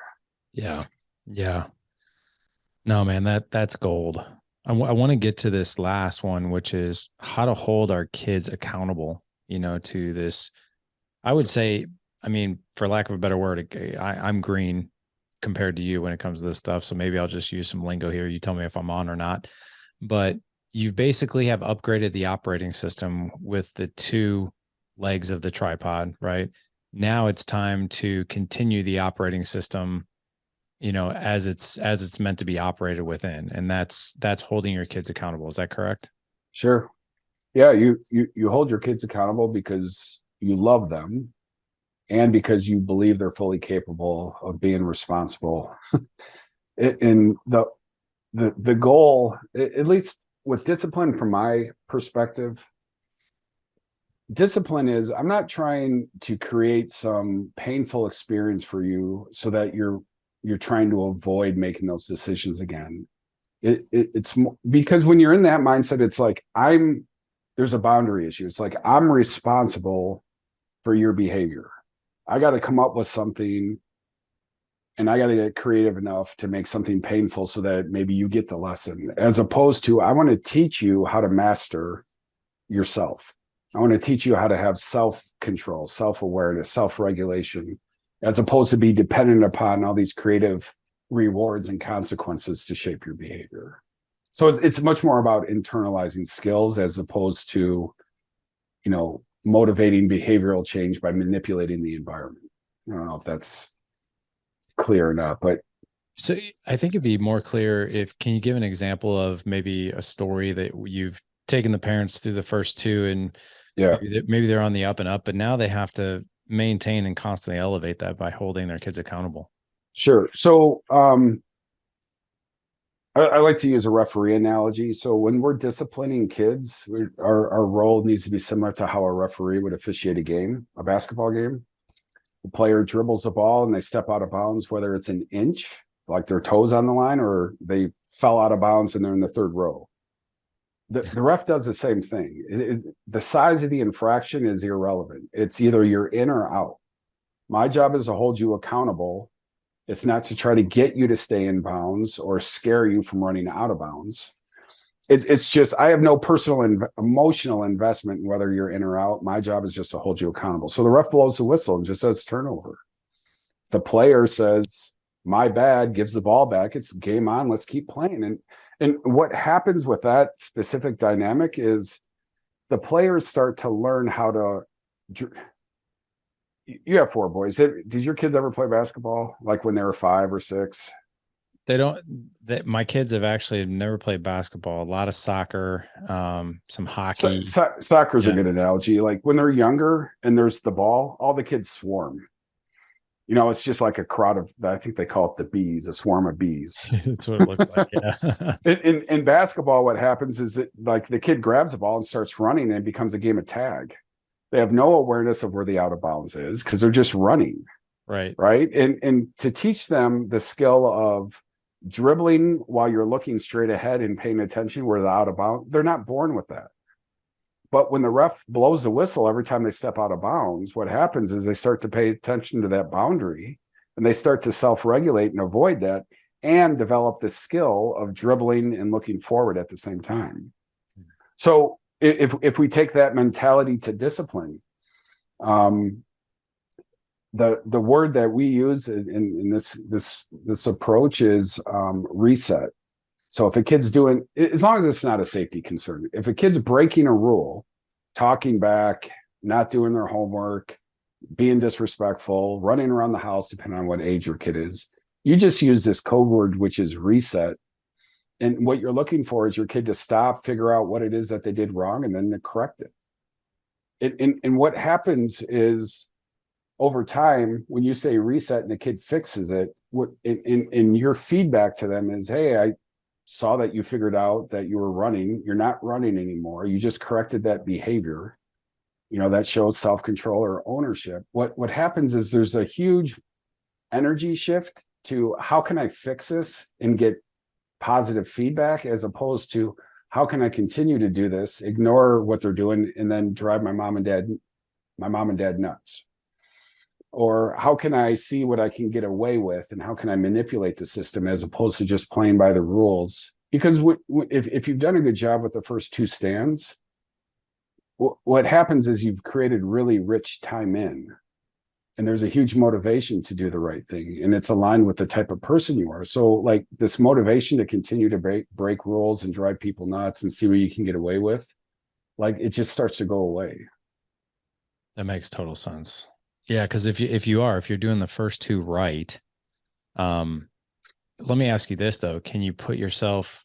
Yeah. Yeah. No, man, that's gold. I want to get to this last one, which is how to hold our kids accountable, to this. I would say, I mean, for lack of a better word, I'm green compared to you when it comes to this stuff. So maybe I'll just use some lingo here. You tell me if I'm on or not. But you basically have upgraded the operating system with the two legs of the tripod, right? Now it's time to continue the operating system, as it's meant to be operated within. And that's holding your kids accountable. Is that correct? Sure. Yeah. You hold your kids accountable because you love them and because you believe they're fully capable of being responsible. And the goal, at least with discipline, from my perspective, discipline is I'm not trying to create some painful experience for you so that you're trying to avoid making those decisions again. It's because when you're in that mindset, it's like there's a boundary issue. It's like I'm responsible for your behavior. I got to come up with something and I got to get creative enough to make something painful so that maybe you get the lesson, as opposed to I want to teach you how to master yourself. I want to teach you how to have self-control, self-awareness, self-regulation, as opposed to be dependent upon all these creative rewards and consequences to shape your behavior. So it's much more about internalizing skills as opposed to, motivating behavioral change by manipulating the environment. I don't know if that's clear enough, but so I think it'd be more clear can you give an example of maybe a story that you've taken the parents through the first two and yeah, maybe they're on the up and up, but now they have to maintain and constantly elevate that by holding their kids accountable. Sure. So I like to use a referee analogy. So when we're disciplining kids, our role needs to be similar to how a referee would officiate a basketball game. The player dribbles the ball and they step out of bounds, whether it's an inch, like their toes on the line, or they fell out of bounds and they're in the third row. The ref does the same thing. The size of the infraction is irrelevant. It's either you're in or out. My job is to hold you accountable. It's not to try to get you to stay in bounds or scare you from running out of bounds. It's just, I have no personal emotional investment in whether you're in or out. My job is just to hold you accountable. So the ref blows the whistle and just says turnover. The player says, my bad, gives the ball back. It's game on. Let's keep playing. And what happens with that specific dynamic is the players start to learn how to. You have 4 boys. Did your kids ever play basketball, like when they were 5 or 6? My kids have actually never played basketball. A lot of soccer, some hockey. Soccer's a good analogy. Like when they're younger and there's the ball, all the kids swarm. It's just like a crowd of, I think they call it the bees, a swarm of bees. That's what it looks like. Yeah. In basketball, what happens is that like the kid grabs the ball and starts running and it becomes a game of tag. They have no awareness of where the out of bounds is because they're just running. Right. Right. And to teach them the skill of dribbling while you're looking straight ahead and paying attention where the out of bounds, they're not born with that. But when the ref blows the whistle every time they step out of bounds, what happens is they start to pay attention to that boundary and they start to self-regulate and avoid that and develop the skill of dribbling and looking forward at the same time. So if we take that mentality to discipline, the word that we use in this approach is reset. So if a kid's doing, as long as it's not a safety concern, if a kid's breaking a rule, talking back, not doing their homework, being disrespectful, running around the house, depending on what age your kid is. You just use this code word, which is reset. And what you're looking for is your kid to stop, figure out what it is that they did wrong, and then to correct it. And what happens is over time, when you say reset and the kid fixes it, what in your feedback to them is, hey, I saw that you figured out that you were running. You're not running anymore. You just corrected that behavior. That shows self-control or ownership. What happens is there's a huge energy shift to how can I fix this and get positive feedback, as opposed to how can I continue to do this, ignore what they're doing, and then drive my mom and dad nuts. Or how can I see what I can get away with, and how can I manipulate the system, as opposed to just playing by the rules? Because if you've done a good job with the first two stands, what happens is you've created really rich time in, and there's a huge motivation to do the right thing, and it's aligned with the type of person you are. So like this motivation to continue to break rules and drive people nuts and see what you can get away with, like it just starts to go away. That makes total sense. Yeah, because if you're doing the first two right, let me ask you this though: can you put yourself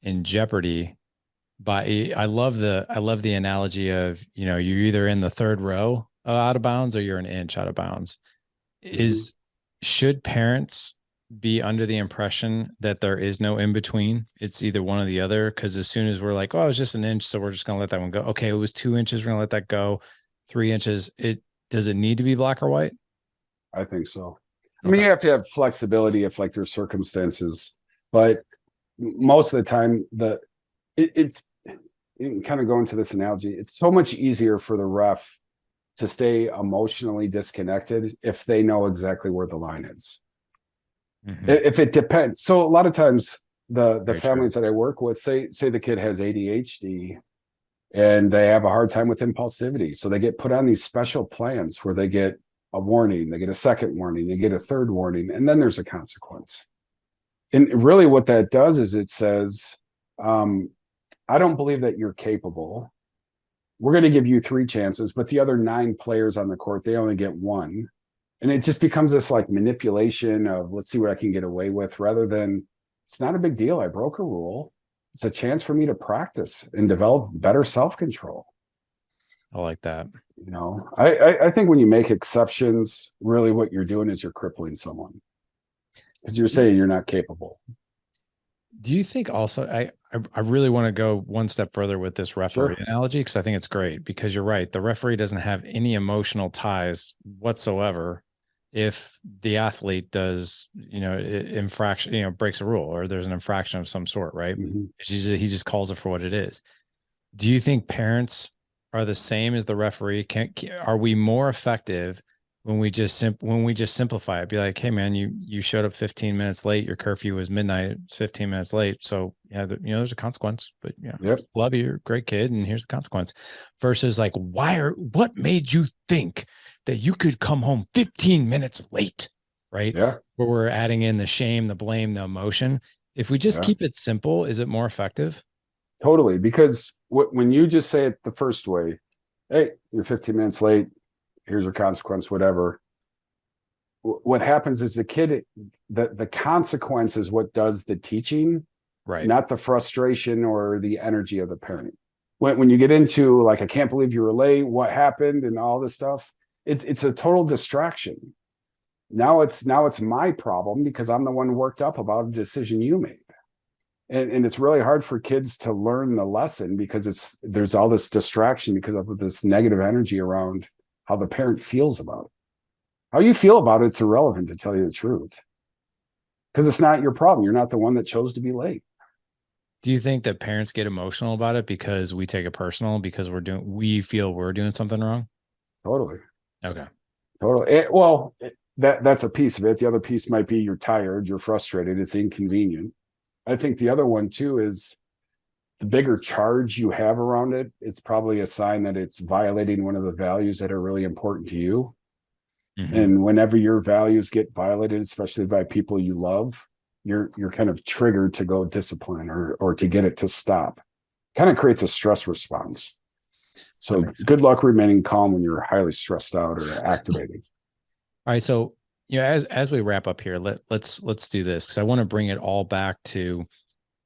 in jeopardy by? I love the analogy of, you're either in the third row out of bounds or you're an inch out of bounds. Should parents be under the impression that there is no in between? It's either one or the other. Because as soon as we're like, oh, it was just an inch, so we're just gonna let that one go. Okay, it was 2 inches, we're gonna let that go. 3 inches. Does it need to be black or white? I think so. I Okay. mean, you have to have flexibility if like there's circumstances, but most of the time it's kind of going to this analogy. It's so much easier for the ref to stay emotionally disconnected if they know exactly where the line is. If it depends. So a lot of times the Very families true. that I work with, say the kid has ADHD and they have a hard time with impulsivity. So they get put on these special plans where they get a warning, they get a second warning, they get a third warning, and then there's a consequence. And really what that does is it says, I don't believe that you're capable. We're going to give you 3 chances, but the other 9 players on the court, they only get 1. And it just becomes this like manipulation of let's see what I can get away with, rather than it's not a big deal. I broke a rule. It's a chance for me to practice and develop better self-control. I like that. I think when you make exceptions, really what you're doing is you're crippling someone, because you're saying you're not capable. Do you think also, I really want to go one step further with this referee analogy, because I think it's great, because you're right. The referee doesn't have any emotional ties whatsoever if the athlete does, infraction, breaks a rule, or there's an infraction of some sort, right? He just calls it for what it is. Do you think parents are the same as the referee? Are we more effective when we just simplify it? Be like, hey man, you showed up 15 minutes late. Your curfew was midnight. It's 15 minutes late. So yeah, there's a consequence, but love you, you're a great kid, and here's the consequence. Versus like, what made you think that you could come home 15 minutes late? Right. Yeah. Where we're adding in the shame, the blame, the emotion. If we just keep it simple, is it more effective? Totally. Because when you just say it the first way, hey, you're 15 minutes late, here's your consequence, whatever. What happens is the kid, the consequence is what does the teaching, right? Not the frustration or the energy of the parent. When you get into like, I can't believe you were late, what happened, and all this stuff, it's a total distraction. Now it's my problem because I'm the one worked up about a decision you made. And it's really hard for kids to learn the lesson because there's all this distraction because of this negative energy around how the parent feels about it. How you feel about it's irrelevant, to tell you the truth, because it's not your problem. You're not the one that chose to be late. Do you think that parents get emotional about it because we take it personal, because we feel we're doing something wrong? Totally. Okay. Totally. That's a piece of it. The other piece might be you're tired, you're frustrated, it's inconvenient. I think the other one too is the bigger charge you have around it. It's probably a sign that it's violating one of the values that are really important to you. And whenever your values get violated, especially by people you love, you're kind of triggered to go discipline or to get it to stop. Kind of creates a stress response. So good luck remaining calm when you're highly stressed out or activated. All right. So, as we wrap up here, let's do this, because I want to bring it all back to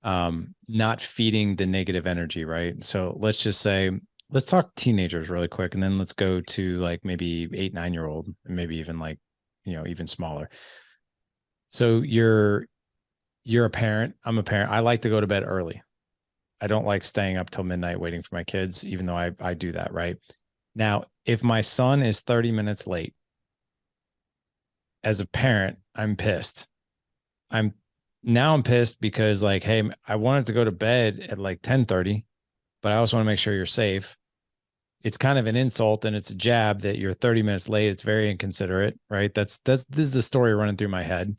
not feeding the negative energy, right? So let's just say, let's talk teenagers really quick, and then let's go to like maybe 8, 9-year-old, and maybe even like, even smaller. So you're a parent. I'm a parent. I like to go to bed early. I don't like staying up till midnight waiting for my kids, even though I do that, right? Now, if my son is 30 minutes late, as a parent, I'm pissed. I'm I'm pissed because, like, hey, I wanted to go to bed at like 10:30, but I also want to make sure you're safe. It's kind of an insult and it's a jab that you're 30 minutes late. It's very inconsiderate, right? This is the story running through my head.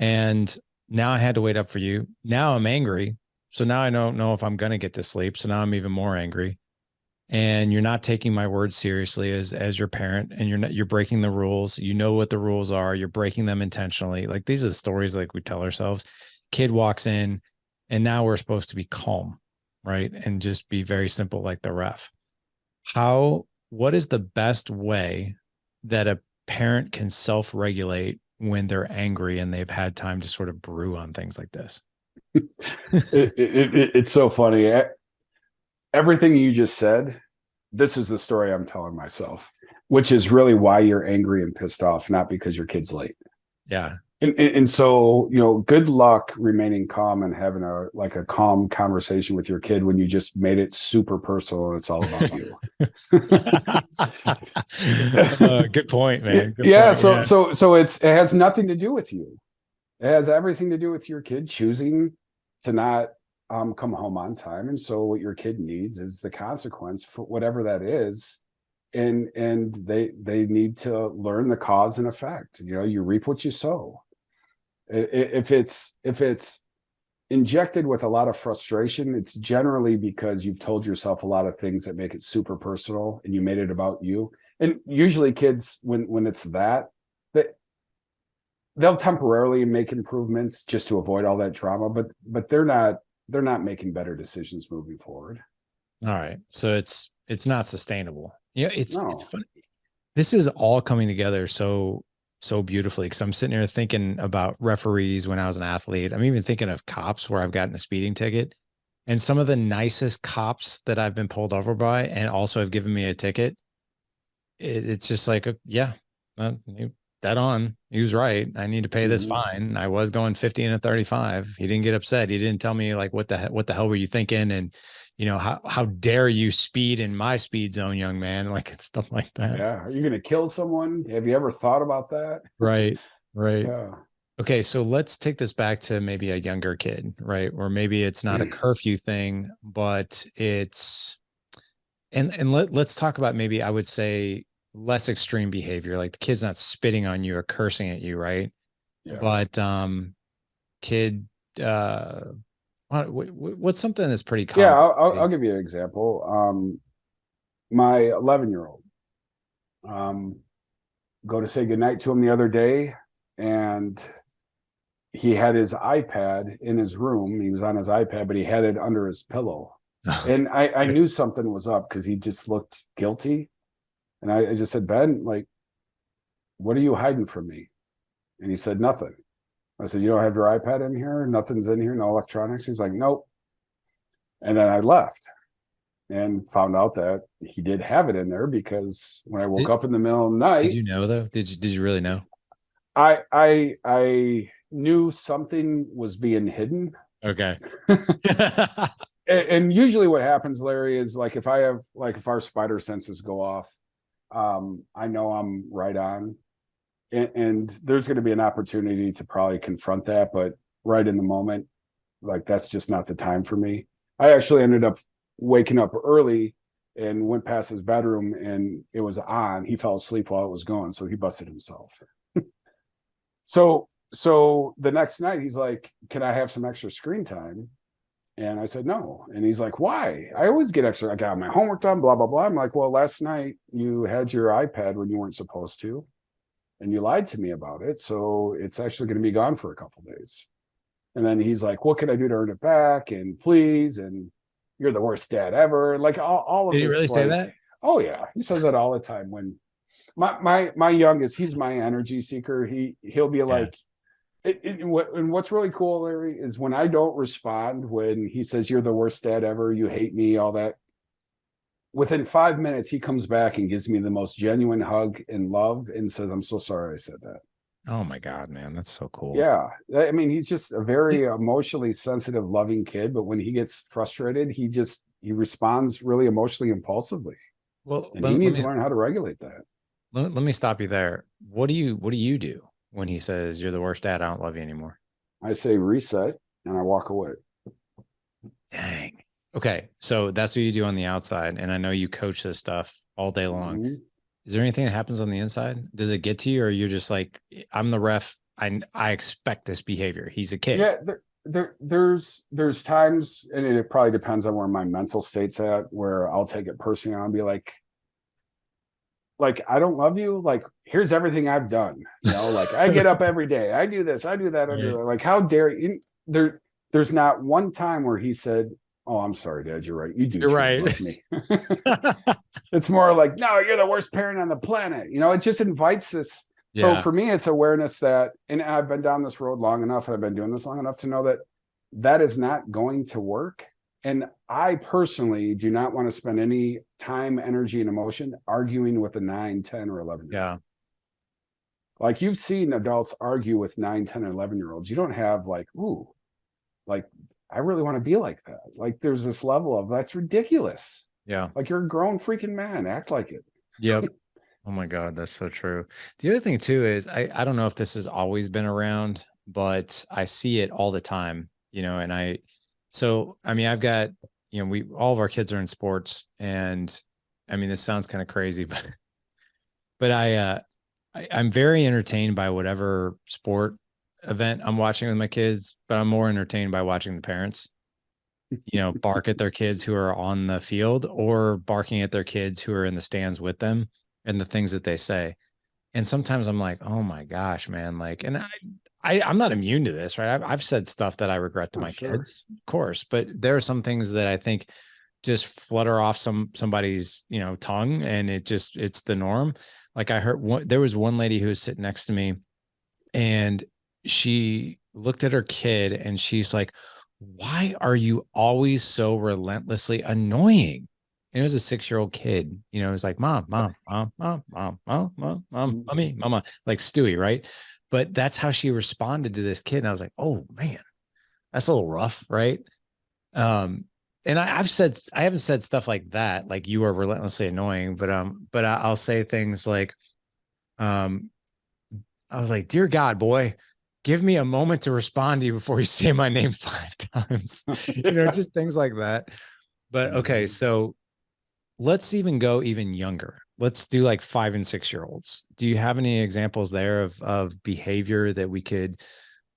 And now I had to wait up for you. Now I'm angry. So now I don't know if I'm going to get to sleep. So now I'm even more angry. And you're not taking my words seriously as your parent, and you're breaking the rules. You know what the rules are. You're breaking them intentionally. Like, these are the stories like we tell ourselves. Kid walks in, and now we're supposed to be calm, right? And just be very simple, like the ref. What is the best way that a parent can self-regulate when they're angry and they've had time to sort of brew on things like this? It's so funny. Everything you just said, this is the story I'm telling myself, which is really why you're angry and pissed off, not because your kid's late. Yeah. And so, good luck remaining calm and having a calm conversation with your kid when you just made it super personal and it's all about you. Good point, man. Good Yeah. point. So it has nothing to do with you. It has everything to do with your kid choosing to not come home on time. And so what your kid needs is the consequence for whatever that is. And they need to learn the cause and effect. You reap what you sow. If it's injected with a lot of frustration, it's generally because you've told yourself a lot of things that make it super personal and you made it about you. And usually kids, when it's that they'll temporarily make improvements just to avoid all that drama, but they're not making better decisions moving forward. All right. So it's not sustainable. It's No. funny. This is all coming together so beautifully, because I'm sitting here thinking about referees when I was an athlete. I'm even thinking of cops where I've gotten a speeding ticket, and some of the nicest cops that I've been pulled over by and also have given me a ticket. It's just like, yeah, dead on. He was right. I need to pay this fine. I was going 50 and a 35. He didn't get upset. He didn't tell me like, what the hell were you thinking? And how dare you speed in my speed zone, young man? Like, stuff like that. Yeah. Are you going to kill someone? Have you ever thought about that? Right. Right. Yeah. Okay. So let's take this back to maybe a younger kid, right? Or maybe it's not a curfew thing, but let's talk about, maybe I would say, less extreme behavior. Like, the kid's not spitting on you or cursing at you, right? Yeah. But kid, what's something that's pretty common? Yeah. I'll give you an example. My 11-year-old, go to say goodnight to him the other day, and he had his iPad in his room. He was on his iPad, but he had it under his pillow. And I knew something was up because he just looked guilty. And I just said, Ben, like, what are you hiding from me? And he said, nothing. I said, you don't have your iPad in here? Nothing's in here, no electronics? He's like, nope. And then I left and found out that he did have it in there, because when I woke up in the middle of the night. Did you know, though? Did you really know? I knew something was being hidden. Okay. And usually what happens, Larry, is like if our spider senses go off, I know I'm right on. And there's going to be an opportunity to probably confront that, but right in the moment, like, that's just not the time for me. I actually ended up waking up early and went past his bedroom, and it was on. He fell asleep while it was going, so he busted himself. So the next night he's like, can I have some extra screen time? And I said, no. And he's like, why? I always get extra. I got my homework done, blah, blah, blah. I'm like, well, last night you had your iPad when you weren't supposed to, and you lied to me about it. So it's actually going to be gone for a couple of days. And then he's like, what can I do to earn it back? And please, and you're the worst dad ever. Like all of Did this. you really say that? Oh yeah, he says that all the time. When my youngest, he's my energy seeker. He'll be Yeah. like, and what's really cool, Larry, is when I don't respond, when he says you're the worst dad ever, you hate me, all that. Within 5 minutes, he comes back and gives me the most genuine hug and love, and says, "I'm so sorry I said that." Oh my God, man. That's so cool. Yeah, I mean, he's just a very emotionally sensitive, loving kid. But when he gets frustrated, he responds really emotionally impulsively, Well, and he needs to learn how to regulate that. let me stop you there. What do you do when he says you're the worst dad, I don't love you anymore? I say reset, and I walk away. Dang. Okay. So that's what you do on the outside. And I know you coach this stuff all day long. Mhm. Is there anything that happens on the inside? Does it get to you, or you're just like, I'm the ref. I expect this behavior. He's a kid. Yeah, there's times, and it probably depends on where my mental state's at, where I'll take it personally. I'll be like, I don't love you. Like, here's everything I've done. Like I get up every day. I do this. I do that. I do that. Like, how dare you? There's not one time where he said, "Oh, I'm sorry, Dad. You're right. You do You're truly right. love me." It's more like, "No, you're the worst parent on the planet." It just invites this. So Yeah. for me, it's awareness that, and I've been down this road long enough, and I've been doing this long enough to know that that is not going to work. And I personally do not want to spend any time, energy, and emotion arguing with a 9, 10, or 11-year-old. Yeah. Like, you've seen adults argue with 9, 10, and 11-year-olds. You don't have like, ooh, like, I really want to be like that. Like, there's this level of, that's ridiculous. Yeah. Like, you're a grown freaking man. Act like it. Yep. Oh my God, that's so true. The other thing too is I don't know if this has always been around, but I see it all the time, and I mean, I've got, we all of our kids are in sports, and I mean, this sounds kind of crazy, but I'm very entertained by whatever sport event I'm watching with my kids, but I'm more entertained by watching the parents, bark at their kids who are on the field, or barking at their kids who are in the stands with them, and the things that they say. And sometimes I'm like, oh my gosh, man. Like, and I'm not immune to this, right? I've said stuff that I regret to Oh, my sure. kids, of course, but there are some things that I think just flutter off somebody's, tongue, and it's the norm. Like, there was one lady who was sitting next to me, and she looked at her kid and she's like, why are you always so relentlessly annoying? And it was a 6-year-old kid, it was like, mom, mom, mom, mom, mom, mom, mom, mom, mommy, mama, like Stewie, right? But that's how she responded to this kid. And I was like, oh man, that's a little rough, right? Um, and I haven't said stuff like that, like you are relentlessly annoying, but I'll say things like, um, I was like, dear God, boy, give me a moment to respond to you before you say my name 5 times, just things like that. But okay, so let's even go even younger. Let's do like 5 and 6-year-olds. Do you have any examples there of behavior that we could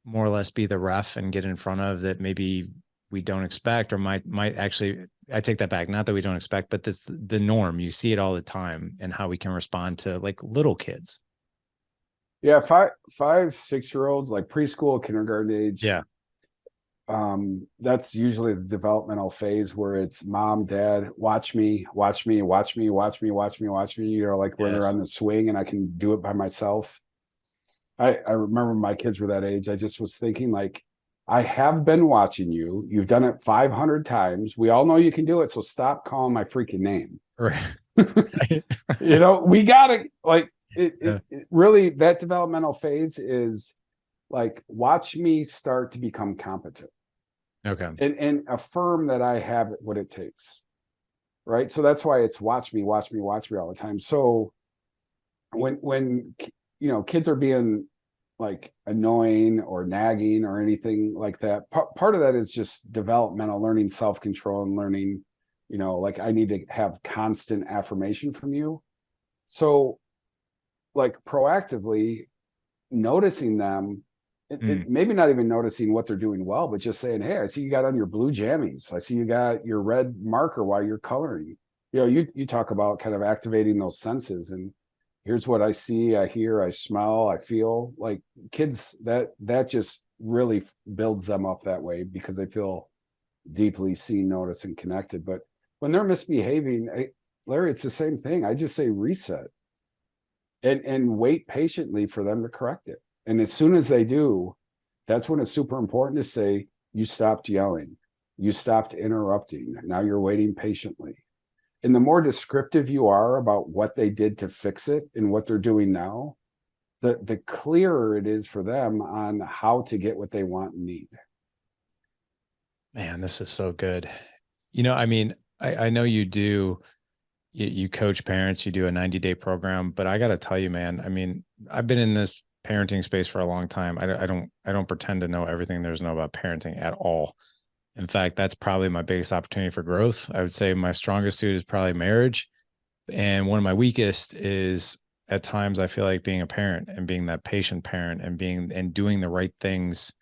more or less be the ref and get in front of, that maybe we don't expect, or might actually, I take that back, not that we don't expect, but this the norm. You see it all the time, and how we can respond to like little kids. Yeah, 5, 6-year-olds, like preschool, kindergarten age. Yeah. That's usually the developmental phase where it's mom, dad, watch me, watch me, watch me, watch me, watch me, watch me. Like when they're Yes. on the swing and I can do it by myself. I remember my kids were that age. I just was thinking, like, I have been watching you. You've done it 500 times. We all know you can do it. So stop calling my freaking name. Right. We gotta, like, Yeah. it really, that developmental phase is like, watch me start to become competent Okay. and affirm that I have what it takes. Right. So that's why it's watch me, watch me, watch me all the time. So when kids are being like annoying or nagging or anything like that, part of that is just developmental, learning self-control and learning, like, I need to have constant affirmation from you. So, like, proactively noticing them, maybe not even noticing what they're doing well, but just saying, hey, I see you got on your blue jammies. I see you got your red marker while you're coloring. You talk about kind of activating those senses, and here's what I see, I hear, I smell, I feel. Like, kids, that just really builds them up that way, because they feel deeply seen, noticed, and connected. But when they're misbehaving, Larry, it's the same thing. I just say reset and wait patiently for them to correct it. And as soon as they do, that's when it's super important to say, you stopped yelling, you stopped interrupting. Now you're waiting patiently. And the more descriptive you are about what they did to fix it and what they're doing now, the clearer it is for them on how to get what they want and need. Man, this is so good. I mean, I know you coach parents, you do a 90-day program, but I got to tell you, man, I mean, I've been in this parenting space for a long time. I don't pretend to know everything there's to know about parenting at all. In fact, that's probably my biggest opportunity for growth. I would say my strongest suit is probably marriage. And one of my weakest is at times I feel like being a parent and being that patient parent and doing the right things,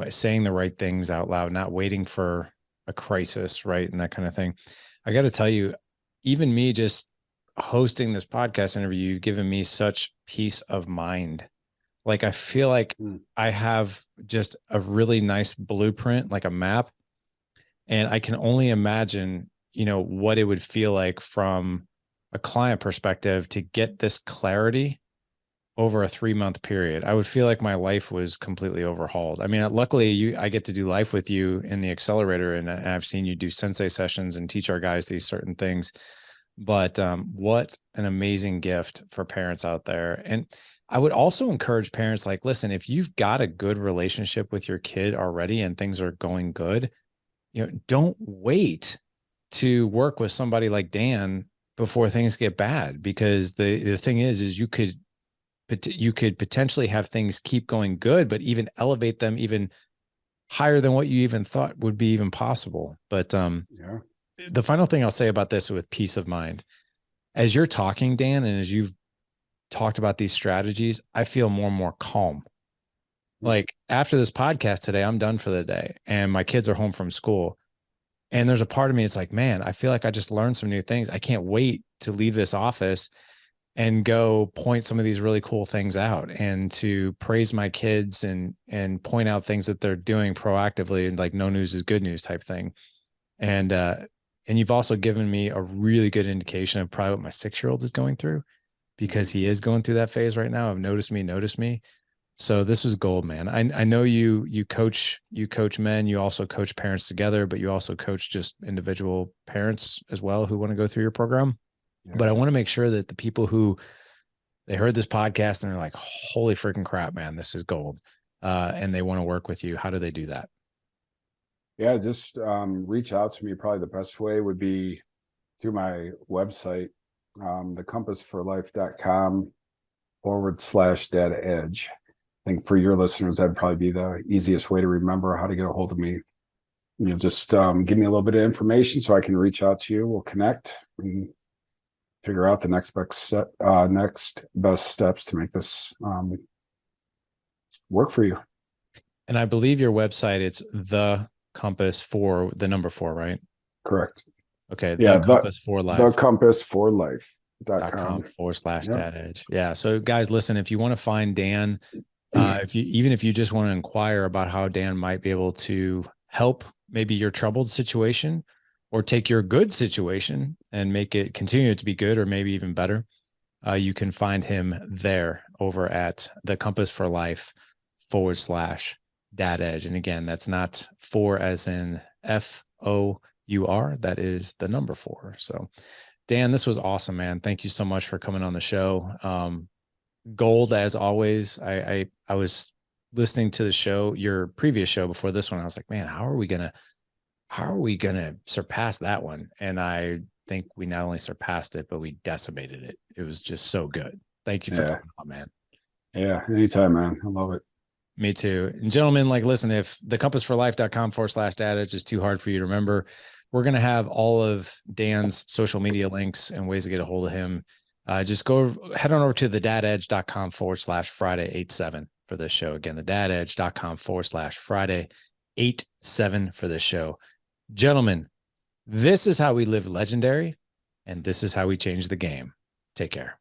saying the right things out loud, not waiting for a crisis, right? And that kind of thing. I got to tell you, even me just hosting this podcast interview, you've given me such peace of mind. Like, I feel like I have just a really nice blueprint, like a map, and I can only imagine, what it would feel like from a client perspective to get this clarity over a 3-month period. I would feel like my life was completely overhauled. I mean, luckily I get to do life with you in the accelerator, and I've seen you do sensei sessions and teach our guys these certain things. But what an amazing gift for parents out there. And I would also encourage parents, like, listen, if you've got a good relationship with your kid already and things are going good, don't wait to work with somebody like Dan before things get bad, because the thing is you could potentially have things keep going good, but even elevate them even higher than what you even thought would be even possible. But Yeah. the final thing I'll say about this with peace of mind, as you're talking, Dan, and as you've talked about these strategies, I feel more and more calm. Like, after this podcast today, I'm done for the day and my kids are home from school. And there's a part of me, it's like, man, I feel like I just learned some new things. I can't wait to leave this office and go point some of these really cool things out and to praise my kids and point out things that they're doing proactively, and like, no news is good news type thing. And you've also given me a really good indication of probably what my 6-year-old is going through, because he is going through that phase right now of notice me. So this is gold, man. I know you coach men, you also coach parents together, but you also coach just individual parents as well who want to go through your program. Yeah. But I want to make sure that the people who they heard this podcast and are like, holy freaking crap, man, this is gold. And they want to work with you. How do they do that? Yeah, just reach out to me. Probably the best way would be through my website, thecompassforlife.com/data edge. I think for your listeners, that'd probably be the easiest way to remember how to get a hold of me. Just give me a little bit of information so I can reach out to you. We'll connect and figure out the next best steps to make this work for you. And I believe your website, it's the Compass for the number 4, right? Correct. Okay. Yeah. The Compass for Life. thecompassforlife.com/data edge. Yeah. So guys, listen, if you want to find Dan, if you just want to inquire about how Dan might be able to help maybe your troubled situation, or take your good situation and make it continue to be good, or maybe even better, you can find him there over at the Compass for Life /data edge. And again, that's not 4 as in FOUR. That is the number 4. So Dan, this was awesome, man. Thank you so much for coming on the show. Gold as always. I was listening to the show, your previous show before this one. I was like, man, how are we gonna surpass that one? And I think we not only surpassed it, but we decimated it. It was just so good. Thank you for coming on, man. Yeah, anytime, man. I love it. Me too. And gentlemen, like, listen, if thecompassforlife.com/data is too hard for you to remember, we're going to have all of Dan's social media links and ways to get a hold of him. Just head on over to thedadedge.com/Friday87 for this show. Again, thedadedge.com/Friday87 for this show. Gentlemen, this is how we live legendary, and this is how we change the game. Take care.